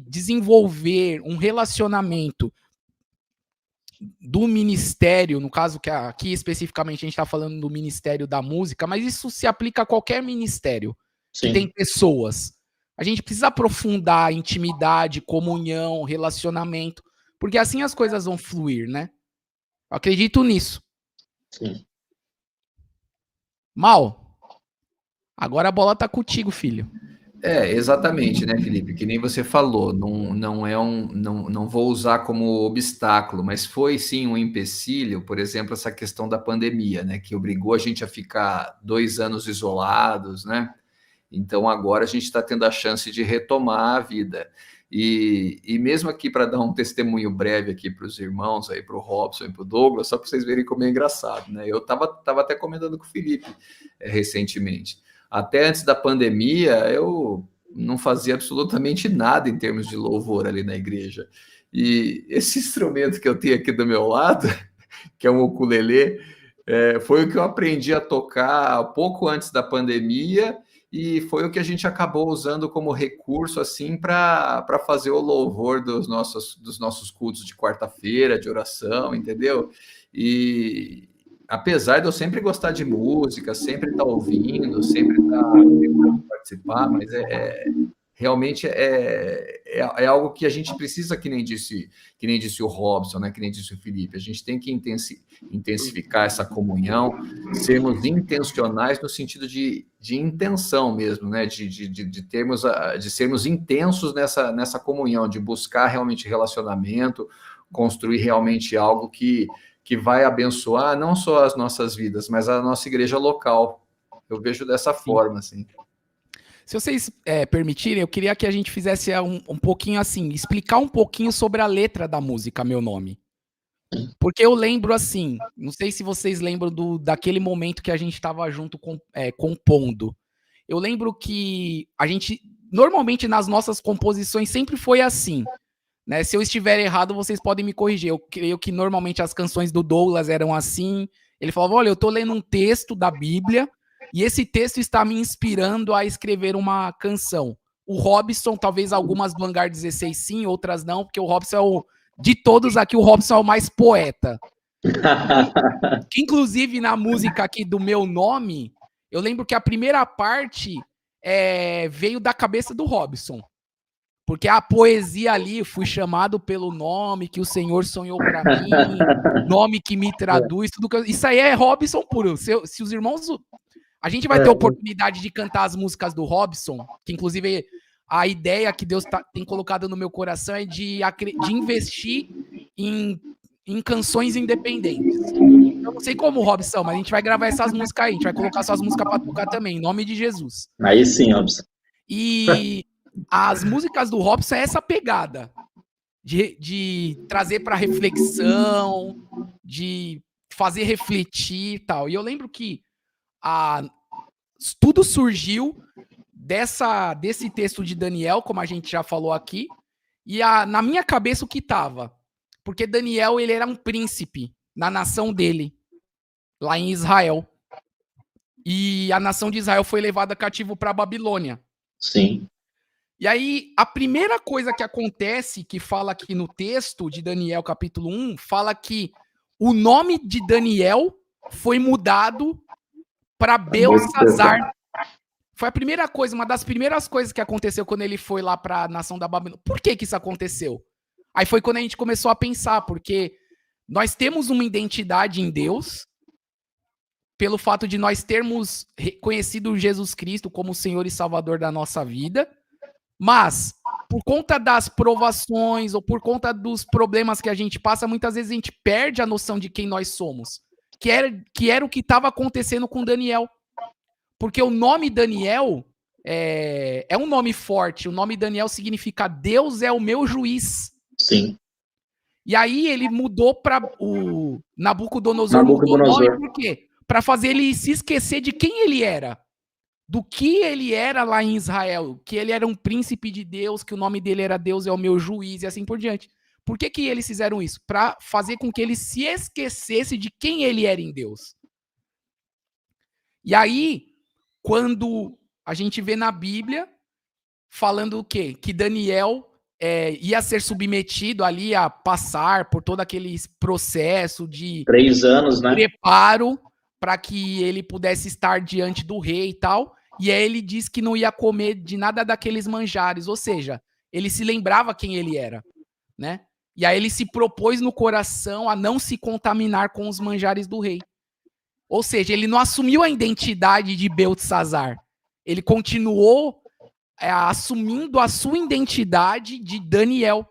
desenvolver um relacionamento do ministério, no caso que aqui especificamente a gente está falando do Ministério da Música, mas isso se aplica a qualquer ministério. Sim. Que tem pessoas. A gente precisa aprofundar intimidade, comunhão, relacionamento, porque assim as coisas vão fluir, né? Eu acredito nisso. Sim. Mal, agora a bola tá contigo, filho. Exatamente, né, Felipe? Que nem você falou, não vou usar como obstáculo, mas foi sim um empecilho, por exemplo, essa questão da pandemia, né? Que obrigou a gente a ficar 2 anos isolados, né? Então agora a gente está tendo a chance de retomar a vida. E mesmo aqui, para dar um testemunho breve aqui para os irmãos, aí para o Robson e para o Douglas, só para vocês verem como é engraçado, né? Eu estava até comentando com o Felipe recentemente. Até antes da pandemia, eu não fazia absolutamente nada em termos de louvor ali na igreja. E esse instrumento que eu tenho aqui do meu lado, que é um ukulele, foi o que eu aprendi a tocar pouco antes da pandemia, e foi o que a gente acabou usando como recurso assim para fazer o louvor dos nossos cultos de quarta-feira, de oração, entendeu? E apesar de eu sempre gostar de música, sempre estar ouvindo, sempre estar tentando participar, mas realmente é algo que a gente precisa, que nem disse o Robson, né? Que nem disse o Felipe, a gente tem que intensificar essa comunhão, sermos intencionais no sentido de intenção mesmo, né? De sermos intensos nessa comunhão, de buscar realmente relacionamento, construir realmente algo que vai abençoar não só as nossas vidas, mas a nossa igreja local. Eu vejo dessa forma, assim. Se vocês permitirem, eu queria que a gente fizesse um pouquinho assim, explicar um pouquinho sobre a letra da música Meu Nome. Porque eu lembro assim, não sei se vocês lembram daquele momento que a gente estava junto compondo. Eu lembro que a gente, normalmente nas nossas composições sempre foi assim, né? Se eu estiver errado, vocês podem me corrigir. Eu creio que normalmente as canções do Douglas eram assim. Ele falava, olha, eu tô lendo um texto da Bíblia e esse texto está me inspirando a escrever uma canção. O Robson, talvez algumas do Hangar 16 sim, outras não, porque o Robson de todos aqui, o Robson é o mais poeta. Inclusive, na música aqui do Meu Nome, eu lembro que a primeira parte veio da cabeça do Robson. Porque a poesia ali, fui chamado pelo nome que o Senhor sonhou para mim, nome que me traduz, tudo isso aí é Robson puro. Se os irmãos... A gente vai ter oportunidade de cantar as músicas do Robson, que inclusive a ideia que Deus tem colocado no meu coração é de investir em canções independentes. Eu não sei como, Robson, mas a gente vai gravar essas músicas aí, a gente vai colocar suas músicas para tocar também, em nome de Jesus. Aí sim, Robson. E as músicas do Robson é essa pegada de trazer para reflexão, de fazer refletir e tal. E eu lembro que tudo surgiu desse texto de Daniel, como a gente já falou aqui, e na minha cabeça o que estava. Porque Daniel, ele era um príncipe na nação dele, lá em Israel. E a nação de Israel foi levada cativo para a Babilônia. Sim. E aí, a primeira coisa que acontece, que fala aqui no texto de Daniel, capítulo 1, fala que o nome de Daniel foi mudado para Belsazar. Foi a primeira coisa, uma das primeiras coisas que aconteceu quando ele foi lá para a nação da Babilônia. Por que isso aconteceu? Aí foi quando a gente começou a pensar, porque nós temos uma identidade em Deus, pelo fato de nós termos reconhecido Jesus Cristo como o Senhor e Salvador da nossa vida, mas por conta das provações ou por conta dos problemas que a gente passa, muitas vezes a gente perde a noção de quem nós somos, que era o que estava acontecendo com Daniel. Porque o nome Daniel é um nome forte, o nome Daniel significa Deus é o meu juiz. Sim. E aí ele mudou para o Nabucodonosor mudou o nome por quê? para fazer ele se esquecer de quem ele era, do que ele era lá em Israel, que ele era um príncipe de Deus, que o nome dele era Deus é o meu juiz e assim por diante. Por que eles fizeram isso? Para fazer com que ele se esquecesse de quem ele era em Deus. E aí, quando a gente vê na Bíblia, falando o quê? Que Daniel ia ser submetido ali a passar por todo aquele processo de 3 anos, né? Preparo para que ele pudesse estar diante do rei e tal. E aí ele disse que não ia comer de nada daqueles manjares, ou seja, ele se lembrava quem ele era, né? E aí ele se propôs no coração a não se contaminar com os manjares do rei. Ou seja, ele não assumiu a identidade de Beltesazar. Ele continuou assumindo a sua identidade de Daniel.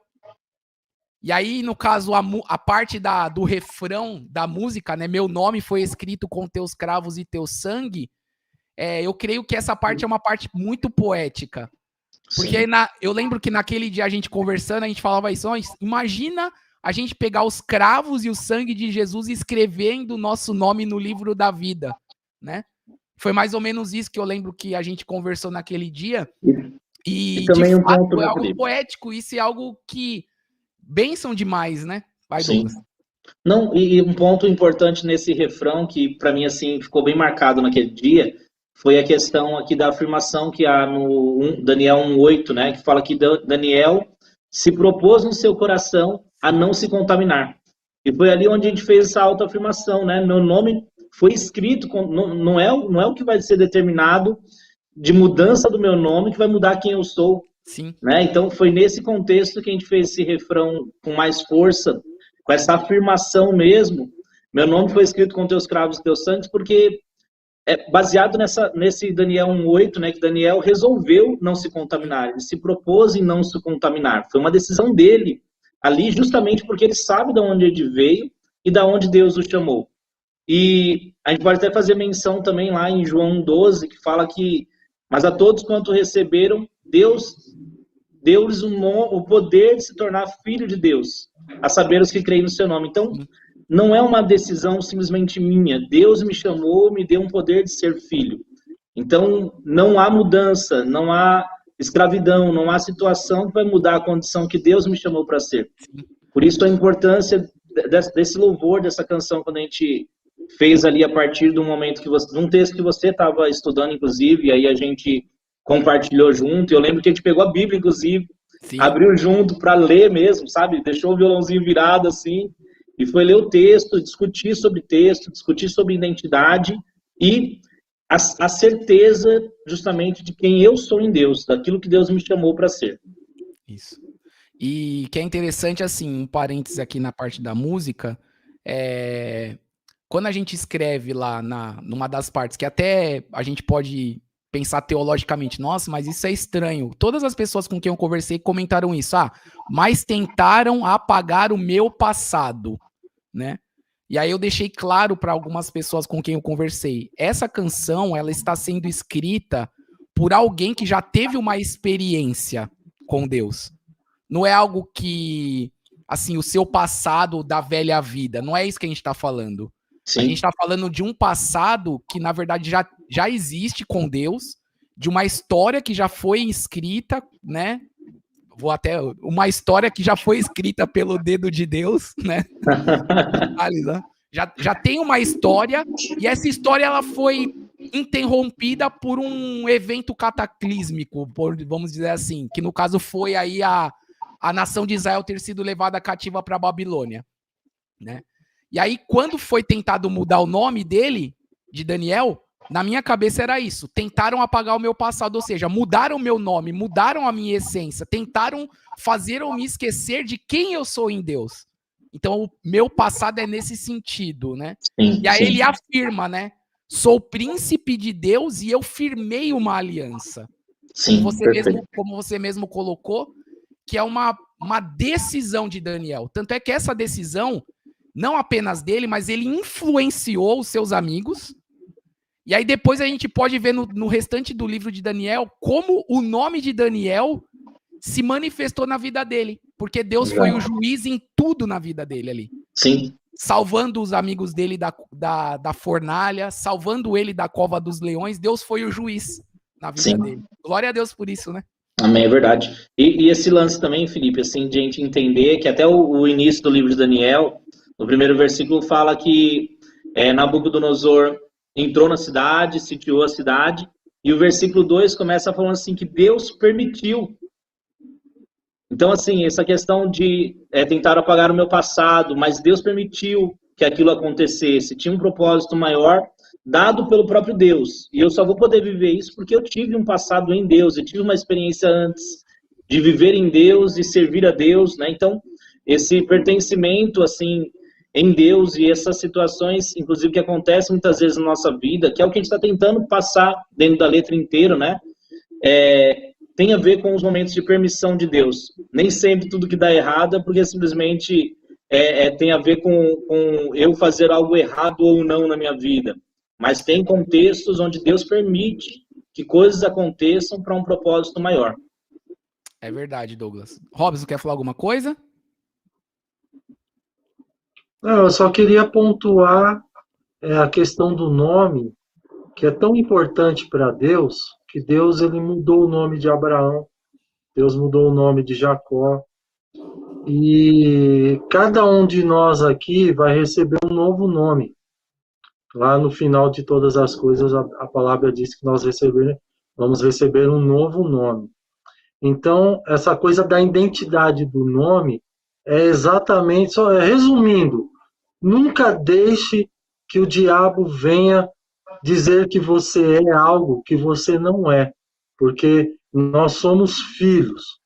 E aí, no caso, a parte do refrão da música, né? Meu nome foi escrito com teus cravos e teu sangue. Eu creio que essa parte é uma parte muito poética. Porque eu lembro que naquele dia a gente conversando, a gente falava isso, imagina a gente pegar os cravos e o sangue de Jesus e escrevendo o nosso nome no livro da vida, né? Foi mais ou menos isso que eu lembro que a gente conversou naquele dia. E também de fato, é algo poético, isso é algo que bênção demais, né? Sim. Não, e um ponto importante nesse refrão que para mim assim ficou bem marcado naquele dia foi a questão aqui da afirmação que há no Daniel 1:8, né, que fala que Daniel se propôs no seu coração a não se contaminar. E foi ali onde a gente fez essa autoafirmação, né? Meu nome foi escrito, não é o que vai ser determinado de mudança do meu nome que vai mudar quem eu sou. Sim. Né? Então foi nesse contexto que a gente fez esse refrão com mais força, com essa afirmação mesmo. Meu nome foi escrito com teus cravos e teus sangues, porque é baseado nesse Daniel 1:8, né, que Daniel resolveu não se contaminar, ele se propôs em não se contaminar. Foi uma decisão dele ali, justamente porque ele sabe de onde ele veio e de onde Deus o chamou. E a gente pode até fazer menção também lá em João 12, que fala que, mas a todos quanto receberam, Deus deu-lhes o poder de se tornar filho de Deus, a saber os que creem no seu nome. Então, não é uma decisão simplesmente minha. Deus me chamou, me deu um poder de ser filho. Então, não há mudança, não há escravidão, não há situação que vai mudar a condição que Deus me chamou para ser. Por isso a importância desse louvor, dessa canção, quando a gente fez ali a partir do momento de um texto que você estava estudando, inclusive, e aí a gente compartilhou junto. Eu lembro que a gente pegou a Bíblia, inclusive, sim, abriu junto para ler mesmo, sabe? Deixou o violãozinho virado assim, e foi ler o texto, discutir sobre texto, discutir sobre identidade e a certeza justamente de quem eu sou em Deus, daquilo que Deus me chamou para ser. Isso. E que é interessante, assim, um parênteses aqui na parte da música, quando a gente escreve lá numa das partes, que até a gente pode pensar teologicamente, nossa, mas isso é estranho. Todas as pessoas com quem eu conversei comentaram isso. Mas tentaram apagar o meu passado, né? E aí eu deixei claro para algumas pessoas com quem eu conversei. Essa canção, ela está sendo escrita por alguém que já teve uma experiência com Deus. Não é algo que, assim, o seu passado da velha vida. Não é isso que a gente está falando. Sim. A gente está falando de um passado que, na verdade, já existe com Deus, de uma história que já foi escrita, né? Uma história que já foi escrita pelo dedo de Deus, né? já tem uma história, e essa história ela foi interrompida por um evento cataclísmico, vamos dizer assim, que no caso foi aí a nação de Israel ter sido levada cativa para a Babilônia, né? E aí, quando foi tentado mudar o nome dele, de Daniel, na minha cabeça era isso. Tentaram apagar o meu passado, ou seja, mudaram o meu nome, mudaram a minha essência, tentaram fazer eu me esquecer de quem eu sou em Deus. Então, o meu passado é nesse sentido, né? Sim, e aí ele afirma, né? Sou príncipe de Deus e eu firmei uma aliança. Sim, como você mesmo colocou, que é uma decisão de Daniel. Tanto é que essa decisão, não apenas dele, mas ele influenciou os seus amigos. E aí depois a gente pode ver no restante do livro de Daniel como o nome de Daniel se manifestou na vida dele. Porque Deus foi o juiz em tudo na vida dele ali. Sim. salvando os amigos dele da fornalha, salvando ele da cova dos leões. Deus foi o juiz na vida dele. Glória a Deus por isso, né? Amém, é verdade. E esse lance também, Felipe, assim, de a gente entender que até o início do livro de Daniel, no primeiro versículo, fala que Nabucodonosor entrou na cidade, sitiou a cidade, e o versículo 2 começa falando assim, que Deus permitiu. Então, assim, essa questão de tentar apagar o meu passado, mas Deus permitiu que aquilo acontecesse, tinha um propósito maior, dado pelo próprio Deus. E eu só vou poder viver isso porque eu tive um passado em Deus, eu tive uma experiência antes de viver em Deus e servir a Deus, né? Então, esse pertencimento, assim, em Deus e essas situações, inclusive, que acontecem muitas vezes na nossa vida, que é o que a gente está tentando passar dentro da letra inteira, né? Tem a ver com os momentos de permissão de Deus. Nem sempre tudo que dá errado é porque simplesmente tem a ver com eu fazer algo errado ou não na minha vida. Mas tem contextos onde Deus permite que coisas aconteçam para um propósito maior. É verdade, Douglas. Robson, quer falar alguma coisa? Não, eu só queria pontuar a questão do nome, que é tão importante para Deus, que Deus ele mudou o nome de Abraão, Deus mudou o nome de Jacó, e cada um de nós aqui vai receber um novo nome. Lá no final de todas as coisas, a palavra diz que nós vamos receber um novo nome. Então, essa coisa da identidade do nome é exatamente, resumindo, nunca deixe que o diabo venha dizer que você é algo que você não é, porque nós somos filhos,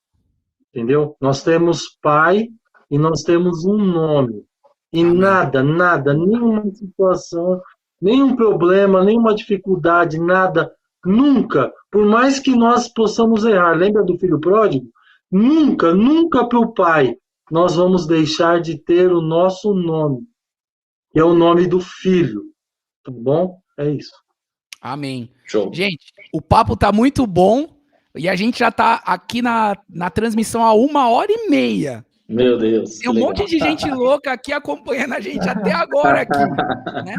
entendeu? Nós temos pai e nós temos um nome. E nada, nenhuma situação, nenhum problema, nenhuma dificuldade, nada, nunca, por mais que nós possamos errar, lembra do filho pródigo? Nunca para o pai nós vamos deixar de ter o nosso nome, que é o nome do filho, tá bom? É isso. Amém. Show. Gente, o papo tá muito bom e a gente já tá aqui na transmissão há 1h30. Meu Deus. Tem um monte de gente louca aqui acompanhando a gente até agora aqui, né?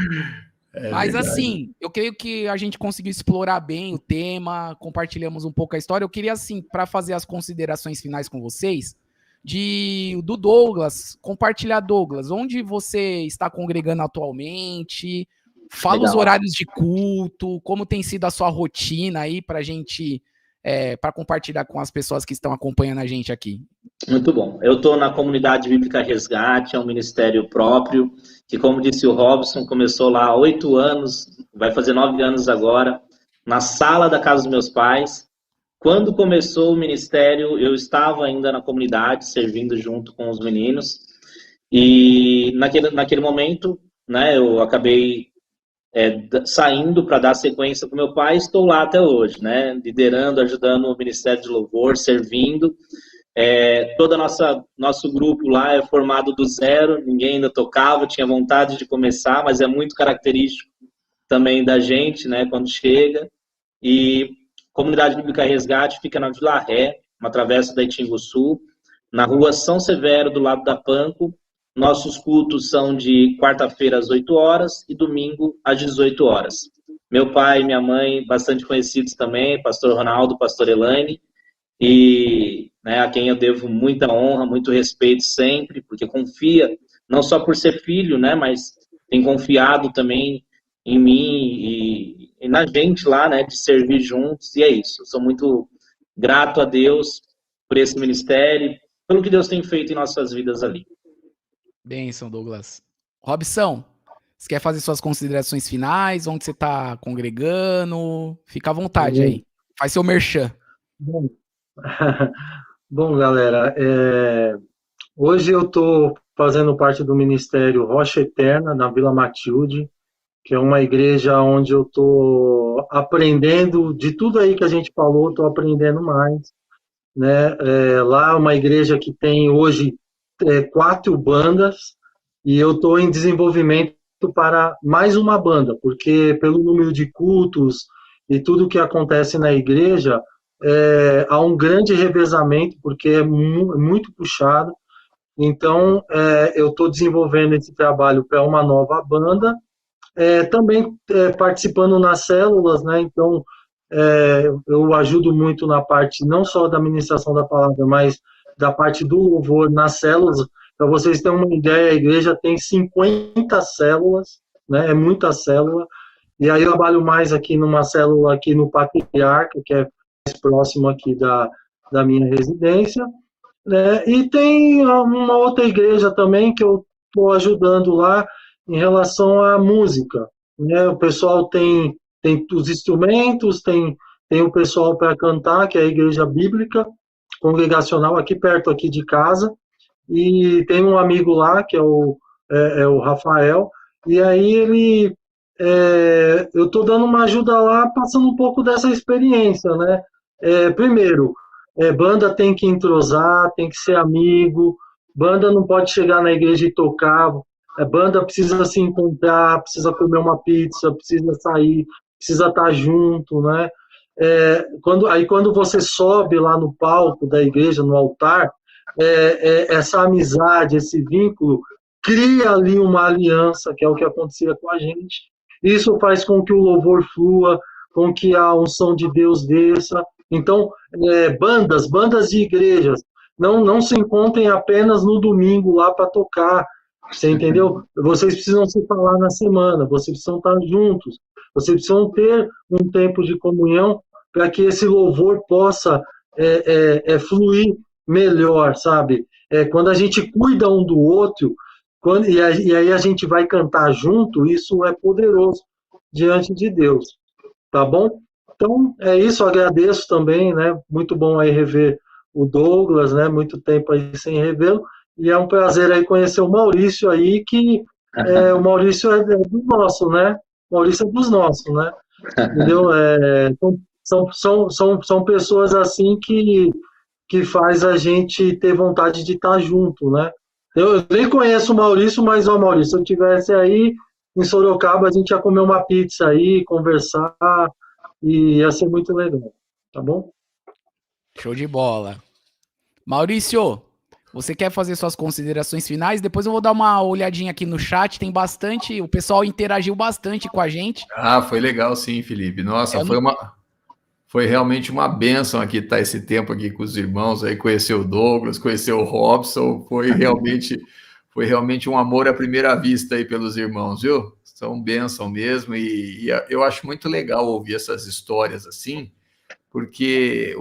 Mas verdade. assim, eu creio que a gente conseguiu explorar bem o tema, compartilhamos um pouco a história. Eu queria, assim, para fazer as considerações finais com vocês, do Douglas, compartilhar, Douglas, onde você está congregando atualmente, fala os horários de culto, como tem sido a sua rotina aí pra gente, para compartilhar com as pessoas que estão acompanhando a gente aqui. Muito bom. Eu estou na Comunidade Bíblica Resgate, é um ministério próprio, que, como disse o Robson, começou lá há 8 anos, vai fazer 9 anos agora, na sala da casa dos meus pais. Quando começou o ministério, eu estava ainda na comunidade, servindo junto com os meninos, e naquele momento, né, eu acabei saindo para dar sequência com meu pai, estou lá até hoje, né, liderando, ajudando o Ministério de Louvor, servindo. Todo nosso grupo lá é formado do zero, ninguém ainda tocava, tinha vontade de começar, mas é muito característico também da gente, né, quando chega. E Comunidade Bíblica Resgate fica na Vila Ré, uma travessa da Itinguçu, na rua São Severo, do lado da Panko. Nossos cultos são de quarta-feira às 8 horas e domingo às 18 horas. Meu pai e minha mãe, bastante conhecidos também, pastor Ronaldo, pastor Elaine, e né, a quem eu devo muita honra, muito respeito sempre, porque confia, não só por ser filho, né, mas tem confiado também em mim e na gente lá, né, de servir juntos, e é isso. Eu sou muito grato a Deus por esse ministério, pelo que Deus tem feito em nossas vidas ali. Bênção, Douglas. Robson, você quer fazer suas considerações finais? Onde você está congregando? Fica à vontade aí. Faz seu merchan. Bom, galera, hoje eu estou fazendo parte do Ministério Rocha Eterna, na Vila Matilde, que é uma igreja onde eu estou aprendendo de tudo aí que a gente falou, estou aprendendo mais, né? Lá é uma igreja que tem hoje 4 bandas, e eu estou em desenvolvimento para mais uma banda, porque pelo número de cultos e tudo que acontece na igreja, há um grande revezamento, porque é muito puxado, Então, eu estou desenvolvendo esse trabalho para uma nova banda, também participando nas células, né? Então, eu ajudo muito na parte não só da ministração da palavra, mas da parte do louvor nas células. Para vocês terem uma ideia, a igreja tem 50 células, né? É muita célula. E aí eu trabalho mais aqui numa célula aqui no Patriarca, que é mais próximo aqui da minha residência, né? E tem uma outra igreja também que eu estou ajudando lá em relação à música, né? O pessoal tem os instrumentos, tem o pessoal para cantar, que é a igreja bíblica congregacional aqui perto aqui de casa, e tem um amigo lá que é o Rafael, e aí eu estou dando uma ajuda lá, passando um pouco dessa experiência, né? Primeiro, banda tem que entrosar, tem que ser amigo, banda não pode chegar na igreja e tocar, banda precisa se encontrar, precisa comer uma pizza, precisa sair, precisa estar junto, né? Quando você sobe lá no palco da igreja, no altar, essa amizade, esse vínculo, cria ali uma aliança, que é o que acontecia com a gente. Isso faz com que o louvor flua, com que a unção de Deus desça. Então, bandas de igrejas não se encontrem apenas no domingo lá para tocar, você entendeu? Vocês precisam se falar na semana, vocês precisam estar juntos, vocês precisam ter um tempo de comunhão para que esse louvor possa fluir melhor, sabe? Quando a gente cuida um do outro, e aí a gente vai cantar junto, isso é poderoso diante de Deus, tá bom? Então, é isso, agradeço também, né? Muito bom aí rever o Douglas, né? Muito tempo aí sem revê-lo, e é um prazer aí conhecer o Maurício aí, que o Maurício é do nosso, né? O Maurício é dos nossos, né? Entendeu? São pessoas assim que faz a gente ter vontade de estar junto, né? Eu nem conheço o Maurício, mas, Maurício, se eu estivesse aí em Sorocaba, a gente ia comer uma pizza aí, conversar, e ia ser muito legal, tá bom? Show de bola. Maurício, você quer fazer suas considerações finais? Depois eu vou dar uma olhadinha aqui no chat, tem bastante, o pessoal interagiu bastante com a gente. Foi legal sim, Felipe. Nossa, foi realmente uma bênção aqui estar esse tempo aqui com os irmãos, aí conhecer o Douglas, conhecer o Robson, foi realmente um amor à primeira vista aí pelos irmãos, viu? São bênção mesmo, e eu acho muito legal ouvir essas histórias assim, porque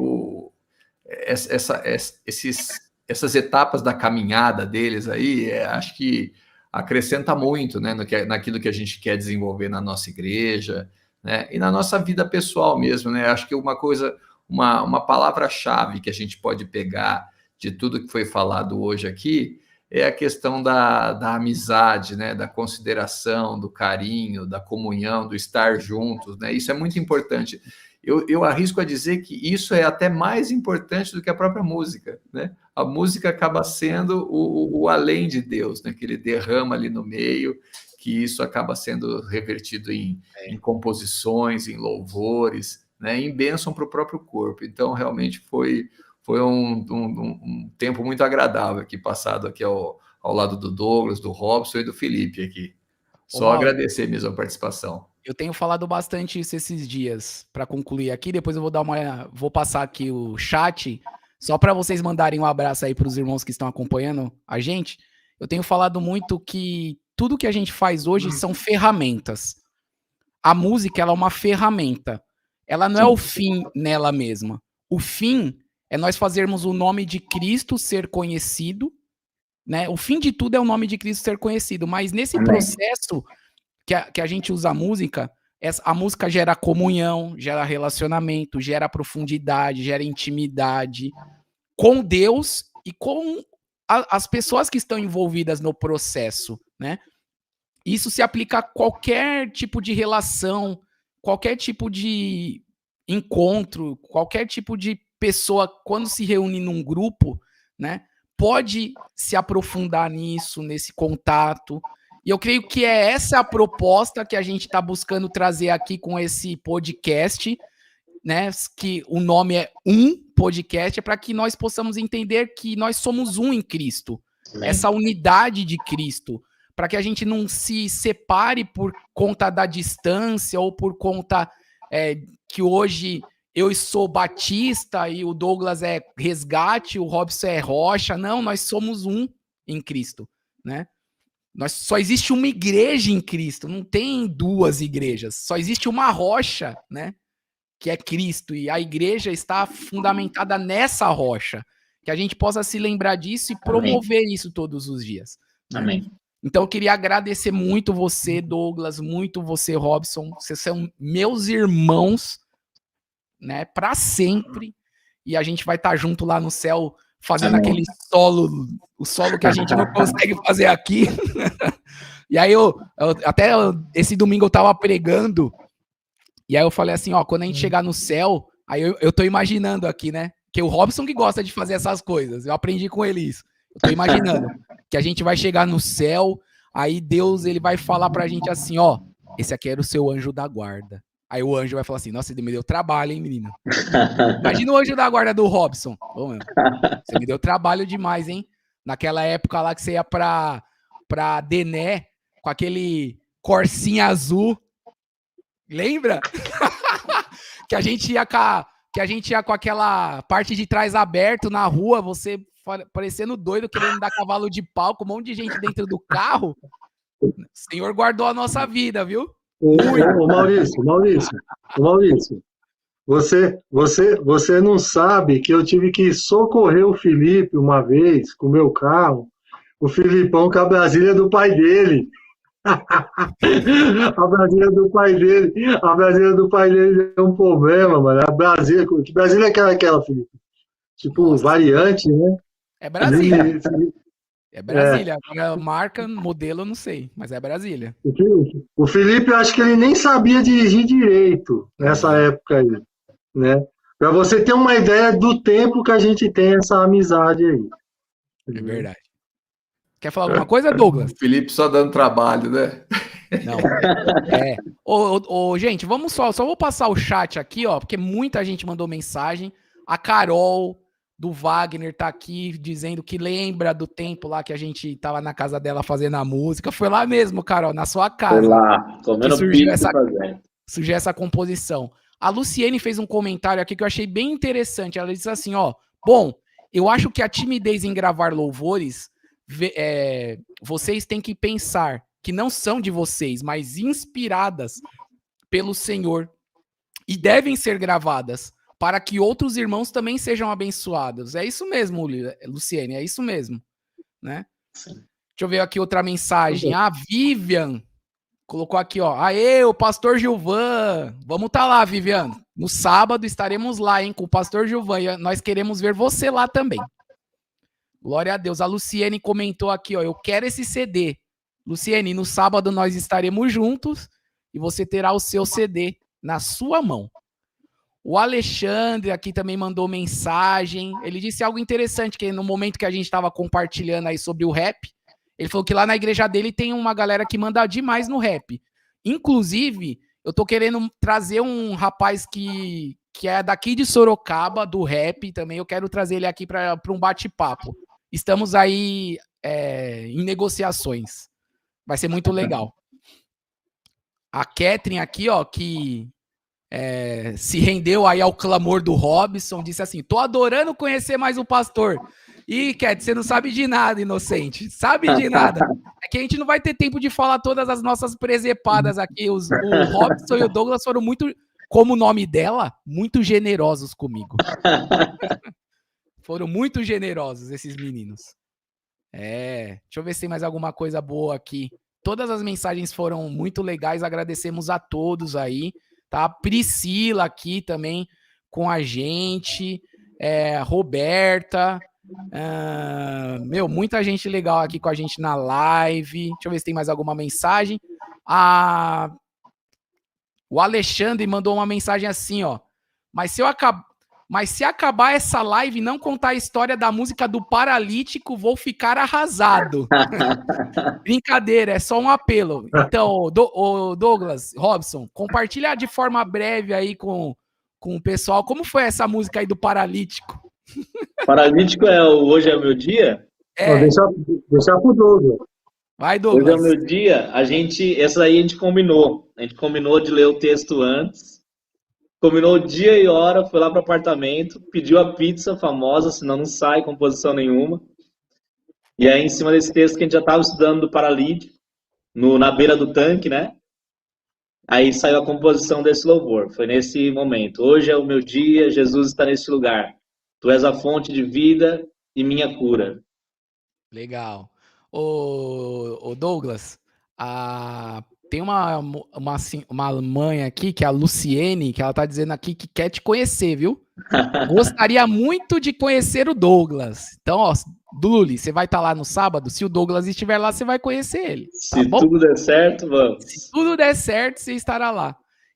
essas etapas da caminhada deles aí, acho que acrescenta muito, né, naquilo que a gente quer desenvolver na nossa igreja, né, e na nossa vida pessoal mesmo, né? Acho que uma palavra-chave que a gente pode pegar de tudo que foi falado hoje aqui é a questão da amizade, né, da consideração, do carinho, da comunhão, do estar juntos, né? Isso é muito importante. Eu arrisco a dizer que isso é até mais importante do que a própria música, né? A música acaba sendo o além de Deus, né, que ele derrama ali no meio, que isso acaba sendo revertido em composições, em louvores, né, em bênção para o próprio corpo. Então, realmente foi um tempo muito agradável aqui, passado aqui ao lado do Douglas, do Robson e do Felipe aqui. Só agradecer mesmo a participação. Eu tenho falado bastante isso esses dias, para concluir aqui, depois eu vou passar aqui o chat, só para vocês mandarem um abraço aí para os irmãos que estão acompanhando a gente. Eu tenho falado muito que tudo que a gente faz hoje são ferramentas. A música, ela é uma ferramenta. Ela não é o fim nela mesma. O fim é nós fazermos o nome de Cristo ser conhecido, né? O fim de tudo é o nome de Cristo ser conhecido, mas nesse processo que a gente usa a música gera comunhão, gera relacionamento, gera profundidade, gera intimidade com Deus e com as pessoas que estão envolvidas no processo, né? Isso se aplica a qualquer tipo de relação, qualquer tipo de encontro, qualquer tipo de pessoa, quando se reúne num grupo, né, pode se aprofundar nisso, nesse contato. E eu creio que essa a proposta que a gente está buscando trazer aqui com esse podcast, né, que o nome é Um Podcast, é para que nós possamos entender que nós somos um em Cristo. essa unidade de Cristo, para que a gente não se separe por conta da distância ou por conta que hoje eu sou Batista e o Douglas é Resgate, o Robson é Rocha. Não, nós somos um em Cristo, né? Só existe uma igreja em Cristo, não tem duas igrejas. Só existe uma rocha, né? Que é Cristo, e a igreja está fundamentada nessa rocha. Que a gente possa se lembrar disso e promover isso todos os dias. Né? Amém. Então eu queria agradecer muito você, Douglas, muito você, Robson. Vocês são meus irmãos, né? Para sempre. E a gente vai estar junto lá no céu, fazendo aquele solo, o solo que a gente não consegue fazer aqui. E aí até esse domingo eu tava pregando, e aí eu falei assim, ó, quando a gente chegar no céu, aí eu tô imaginando aqui, né? Que o Robson que gosta de fazer essas coisas, eu aprendi com ele isso. Eu tô imaginando que a gente vai chegar no céu, aí Deus ele vai falar pra gente assim, ó, esse aqui era o seu anjo da guarda. Aí o anjo vai falar assim, nossa, ele me deu trabalho, hein, menino? Imagina o anjo da guarda do Robson. Ô, meu, você me deu trabalho demais, hein? Naquela época lá que você ia pra Dené, com aquele Corsinha azul. Lembra? que a gente ia com aquela parte de trás aberto na rua, você parecendo doido, querendo dar cavalo de pau, com um monte de gente dentro do carro. O Senhor guardou a nossa vida, viu? Ô Maurício, você não sabe que eu tive que socorrer o Felipe uma vez com o meu carro, o Filipão com a Brasília do pai dele. A Brasília do pai dele é um problema, mano. A Brasília, que Brasília é aquela, Felipe? Tipo, nossa, variante, né? É Brasília. É Brasília. Agora, marca, modelo, eu não sei, mas é Brasília. O Felipe, eu acho que ele nem sabia dirigir direito nessa época aí, né? Para você ter uma ideia do tempo que a gente tem essa amizade aí. É verdade. Quer falar alguma coisa, Douglas? O Felipe só dando trabalho, né? Não. Gente, vamos só vou passar o chat aqui, ó, porque muita gente mandou mensagem. A Carol do Wagner tá aqui dizendo que lembra do tempo lá que a gente tava na casa dela fazendo a música. Foi lá mesmo, Carol, na sua casa. Foi lá, comendo pizza fazendo. Surgiu essa composição. A Luciene fez um comentário aqui que eu achei bem interessante. Ela disse assim, ó, bom, eu acho que a timidez em gravar louvores, vocês têm que pensar que não são de vocês, mas inspiradas pelo Senhor e devem ser gravadas para que outros irmãos também sejam abençoados. É isso mesmo, Luciene, é isso mesmo, né? Sim. Deixa eu ver aqui outra mensagem. A Vivian colocou aqui, ó. Aê, o pastor Gilvan. Vamos estar lá, Vivian. No sábado estaremos lá, hein, com o pastor Gilvan. E nós queremos ver você lá também. Glória a Deus. A Luciene comentou aqui, ó. Eu quero esse CD. Luciene, no sábado nós estaremos juntos e você terá o seu CD na sua mão. O Alexandre aqui também mandou mensagem. Ele disse algo interessante, que no momento que a gente estava compartilhando aí sobre o rap, ele falou que lá na igreja dele tem uma galera que manda demais no rap. Inclusive, eu tô querendo trazer um rapaz que é daqui de Sorocaba, do rap também. Eu quero trazer ele aqui para um bate-papo. Estamos aí em negociações. Vai ser muito legal. A Catherine aqui, ó, que se rendeu aí ao clamor do Robson, disse assim, tô adorando conhecer mais o pastor. Ih, Cat, você não sabe de nada, inocente. Sabe de nada. É que a gente não vai ter tempo de falar todas as nossas presepadas aqui. O Robson e o Douglas foram muito, como o nome dela, muito generosos comigo. Foram muito generosos esses meninos. Deixa eu ver se tem mais alguma coisa boa aqui. Todas as mensagens foram muito legais, agradecemos a todos aí. Tá? Priscila aqui também com a gente, Roberta, muita gente legal aqui com a gente na live. Deixa eu ver se tem mais alguma mensagem. O Alexandre mandou uma mensagem assim, ó. Mas se acabar essa live e não contar a história da música do Paralítico, vou ficar arrasado. Brincadeira, é só um apelo. Então, Douglas, Robson, compartilha de forma breve aí com o pessoal. Como foi essa música aí do Paralítico? Paralítico é o Hoje é o Meu Dia? Deixar pro Douglas. Vai, Douglas. Hoje é o meu dia, essa aí a gente combinou. A gente combinou de ler o texto antes. Combinou o dia e hora, foi lá pro apartamento, pediu a pizza famosa, senão não sai composição nenhuma. E aí, em cima desse texto que a gente já estava estudando do Paralítico, na beira do tanque, né? Aí saiu a composição desse louvor. Foi nesse momento. Hoje é o meu dia, Jesus está nesse lugar. Tu és a fonte de vida e minha cura. Legal. Ô Douglas, tem uma mãe aqui, que é a Luciene, que ela tá dizendo aqui que quer te conhecer, viu? Gostaria muito de conhecer o Douglas. Então, ó, Luli, você vai estar lá no sábado? Se o Douglas estiver lá, você vai conhecer ele. Tá Se bom? tudo der certo, vamos. Se tudo der certo, você estará lá.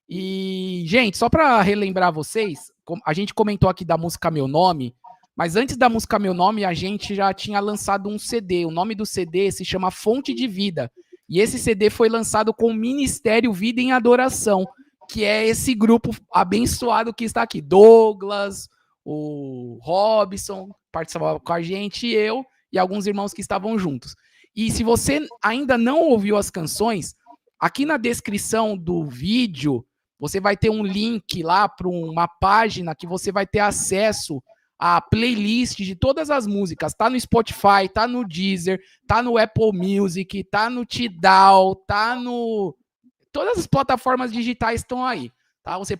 E, gente, só para relembrar vocês, a gente comentou aqui da música Meu Nome, mas antes da música Meu Nome, a gente já tinha lançado um CD. O nome do CD se chama Fonte de Vida. E esse CD foi lançado com o Ministério Vida em Adoração, que é esse grupo abençoado que está aqui. Douglas, o Robson, participava com a gente, eu e alguns irmãos que estavam juntos. E se você ainda não ouviu as canções, aqui na descrição do vídeo, você vai ter um link lá para uma página que você vai ter acesso a playlist de todas as músicas. Tá no Spotify, tá no Deezer, tá no Apple Music, tá no Tidal, tá no... Todas as plataformas digitais estão aí, tá? Vocês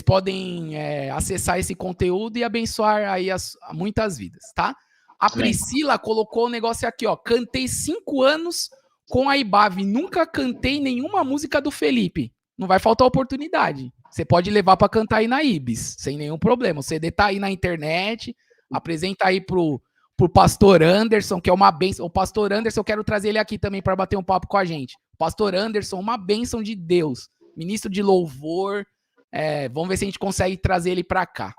podem acessar esse conteúdo e abençoar aí muitas vidas, tá? A Priscila colocou o negócio aqui, ó. Cantei 5 anos com a Ibave. Nunca cantei nenhuma música do Felipe. Não vai faltar oportunidade. Você pode levar para cantar aí na Ibis, sem nenhum problema. O CD tá aí na internet, apresenta aí pro pastor Anderson, que é uma bênção. O pastor Anderson, eu quero trazer ele aqui também para bater um papo com a gente. O pastor Anderson, uma bênção de Deus, ministro de louvor. Vamos ver se a gente consegue trazer ele para cá,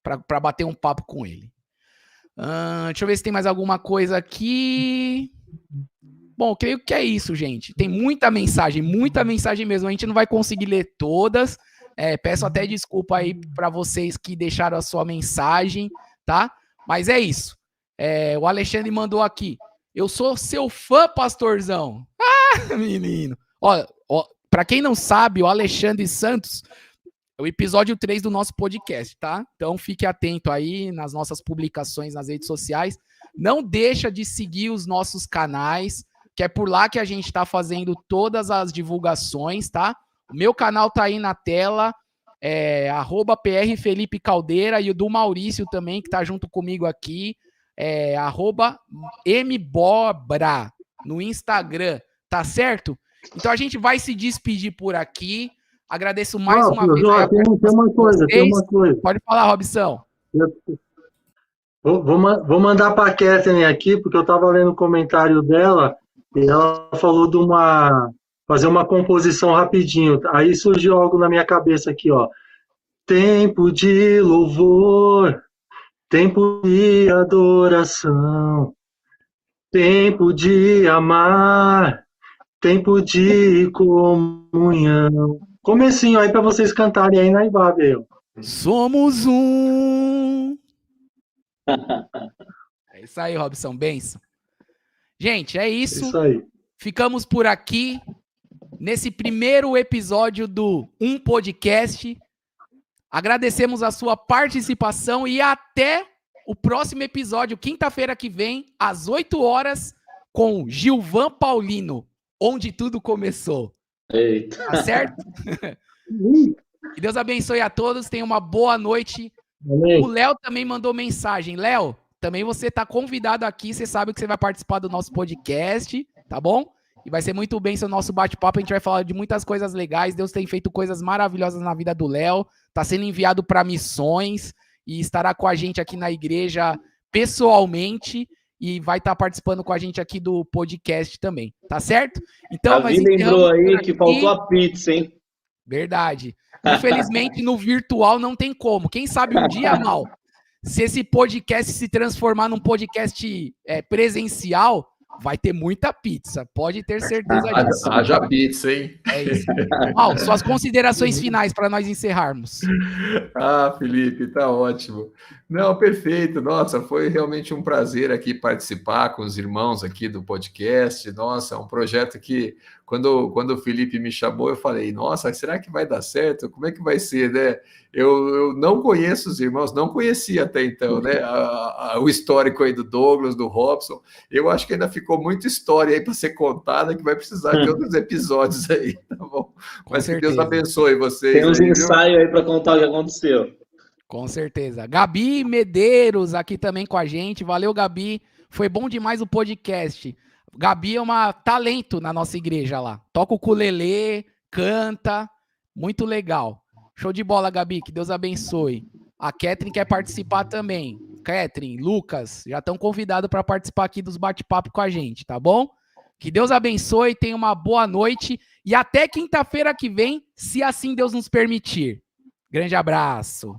para bater um papo com ele. Deixa eu ver se tem mais alguma coisa aqui. Bom, creio que é isso, gente. Tem muita mensagem mesmo. A gente não vai conseguir ler todas. Peço até desculpa aí para vocês que deixaram a sua mensagem, tá? Mas é isso. O Alexandre mandou aqui. Eu sou seu fã, pastorzão. Ah, menino. Ó, para quem não sabe, o Alexandre Santos é o episódio 3 do nosso podcast, tá? Então fique atento aí nas nossas publicações nas redes sociais. Não deixa de seguir os nossos canais, que é por lá que a gente está fazendo todas as divulgações, tá? O meu canal tá aí na tela, @PR Felipe Caldeira, e o do Maurício também, que tá junto comigo aqui, @mbobra no Instagram, tá certo? Então a gente vai se despedir por aqui. Agradeço mais uma vez. Tem uma coisa. Pode falar, Robson. Vou mandar para a Kathleen aqui, porque eu estava lendo o comentário dela e ela falou de fazer uma composição rapidinho. Aí surgiu algo na minha cabeça aqui, ó. Tempo de louvor, tempo de adoração, tempo de amar, tempo de comunhão. Comecinho aí para vocês cantarem aí na Ibave. Somos um. É isso aí, Robson. Benção. Gente, é isso aí. Ficamos por aqui nesse primeiro episódio do Podcast. Agradecemos a sua participação e até o próximo episódio, quinta-feira que vem, às 8 horas, com Gilvan Paulino, onde tudo começou. Eita. Tá certo? Que Deus abençoe a todos, tenham uma boa noite. Amém. O Léo também mandou mensagem. Léo, também você tá convidado aqui, você sabe que você vai participar do nosso podcast, tá bom? E vai ser muito bem seu nosso bate-papo, a gente vai falar de muitas coisas legais, Deus tem feito coisas maravilhosas na vida do Léo, tá sendo enviado para missões e estará com a gente aqui na igreja pessoalmente e vai estar participando com a gente aqui do podcast também, tá certo? Então, a vida lembrou aí que faltou a pizza, hein? Verdade. Infelizmente, no virtual não tem como. Quem sabe um dia, Mal, se esse podcast se transformar num podcast presencial, vai ter muita pizza. Pode ter certeza disso. Haja pizza, hein? É isso. Mal, suas considerações finais para nós encerrarmos. Felipe, tá ótimo. Não, perfeito. Nossa, foi realmente um prazer aqui participar com os irmãos aqui do podcast. Nossa, é um projeto que, quando o Felipe me chamou, eu falei, nossa, será que vai dar certo? Como é que vai ser, né? Eu não conheço os irmãos, não conhecia até então, né? O histórico aí do Douglas, do Robson. Eu acho que ainda ficou muita história aí para ser contada, que vai precisar de outros episódios aí, tá bom? Mas que Deus abençoe vocês. Tem uns ensaios aí para contar o que aconteceu. Com certeza. Gabi Medeiros aqui também com a gente. Valeu, Gabi. Foi bom demais o podcast. Gabi é uma talento na nossa igreja lá. Toca o ukulele, canta. Muito legal. Show de bola, Gabi. Que Deus abençoe. A Catherine quer participar também. Catherine, Lucas, já estão convidados para participar aqui dos bate-papo com a gente, tá bom? Que Deus abençoe, tenha uma boa noite e até quinta-feira que vem, se assim Deus nos permitir. Grande abraço.